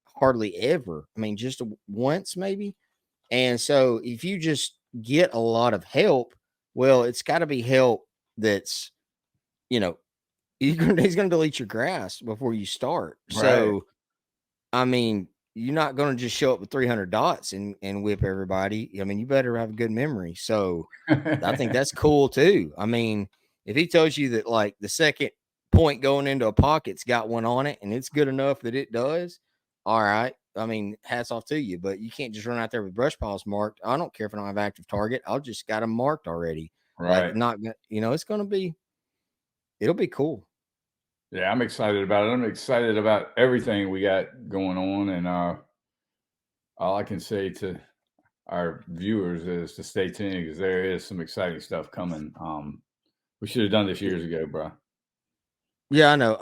hardly ever. I mean, just once maybe. And so if you just get a lot of help, well, it's got to be help that's, he's going to delete your grass before you start. Right. So, I mean, you're not going to just show up with 300 dots and whip everybody. I mean, you better have a good memory. So I think that's cool too. I mean, if he tells you that like the second point going into a pocket's got one on it and it's good enough that it does, all right. I mean, hats off to you, but you can't just run out there with brush piles marked. I don't care if I don't have active target. I'll just got them marked already. Right. Like, it'll be cool. Yeah, I'm excited about it. I'm excited about everything we got going on, and all I can say to our viewers is to stay tuned because there is some exciting stuff coming. We should have done this years ago, bro. Yeah, I know.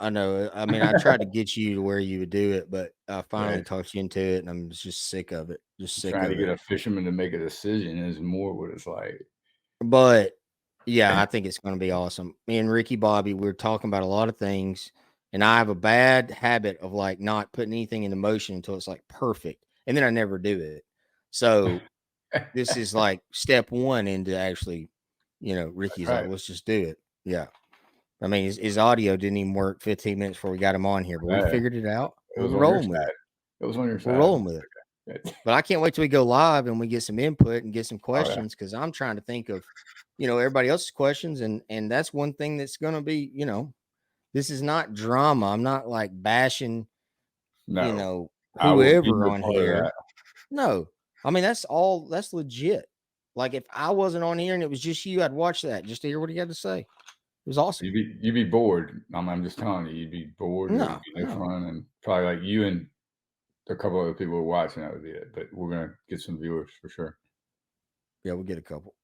I mean, I tried to get you to where you would do it, but I finally talked you into it, and I'm just sick of it. Trying to get a fisherman to make a decision is more what it's like. But yeah, I think it's going to be awesome. Me and Ricky Bobby, we're talking about a lot of things, and I have a bad habit of like not putting anything into motion until it's like perfect, and then I never do it. So this is like step one into actually, Ricky's like, let's just do it. Yeah. I mean, his audio didn't even work 15 minutes before we got him on here, but we figured it out. We're rolling with it. It was on your side. We're rolling with it. But I can't wait till we go live and we get some input and get some questions because I'm trying to think of, everybody else's questions. And that's one thing that's going to be, this is not drama. I'm not like bashing, whoever on here. No, I mean, that's legit. Like, if I wasn't on here and it was just you, I'd watch that just to hear what he had to say. It was awesome. You'd be bored. I'm just telling you, you'd be bored. No, fun, and probably like you and a couple other people watching, that would be it. But we're gonna get some viewers for sure. Yeah, we'll get a couple.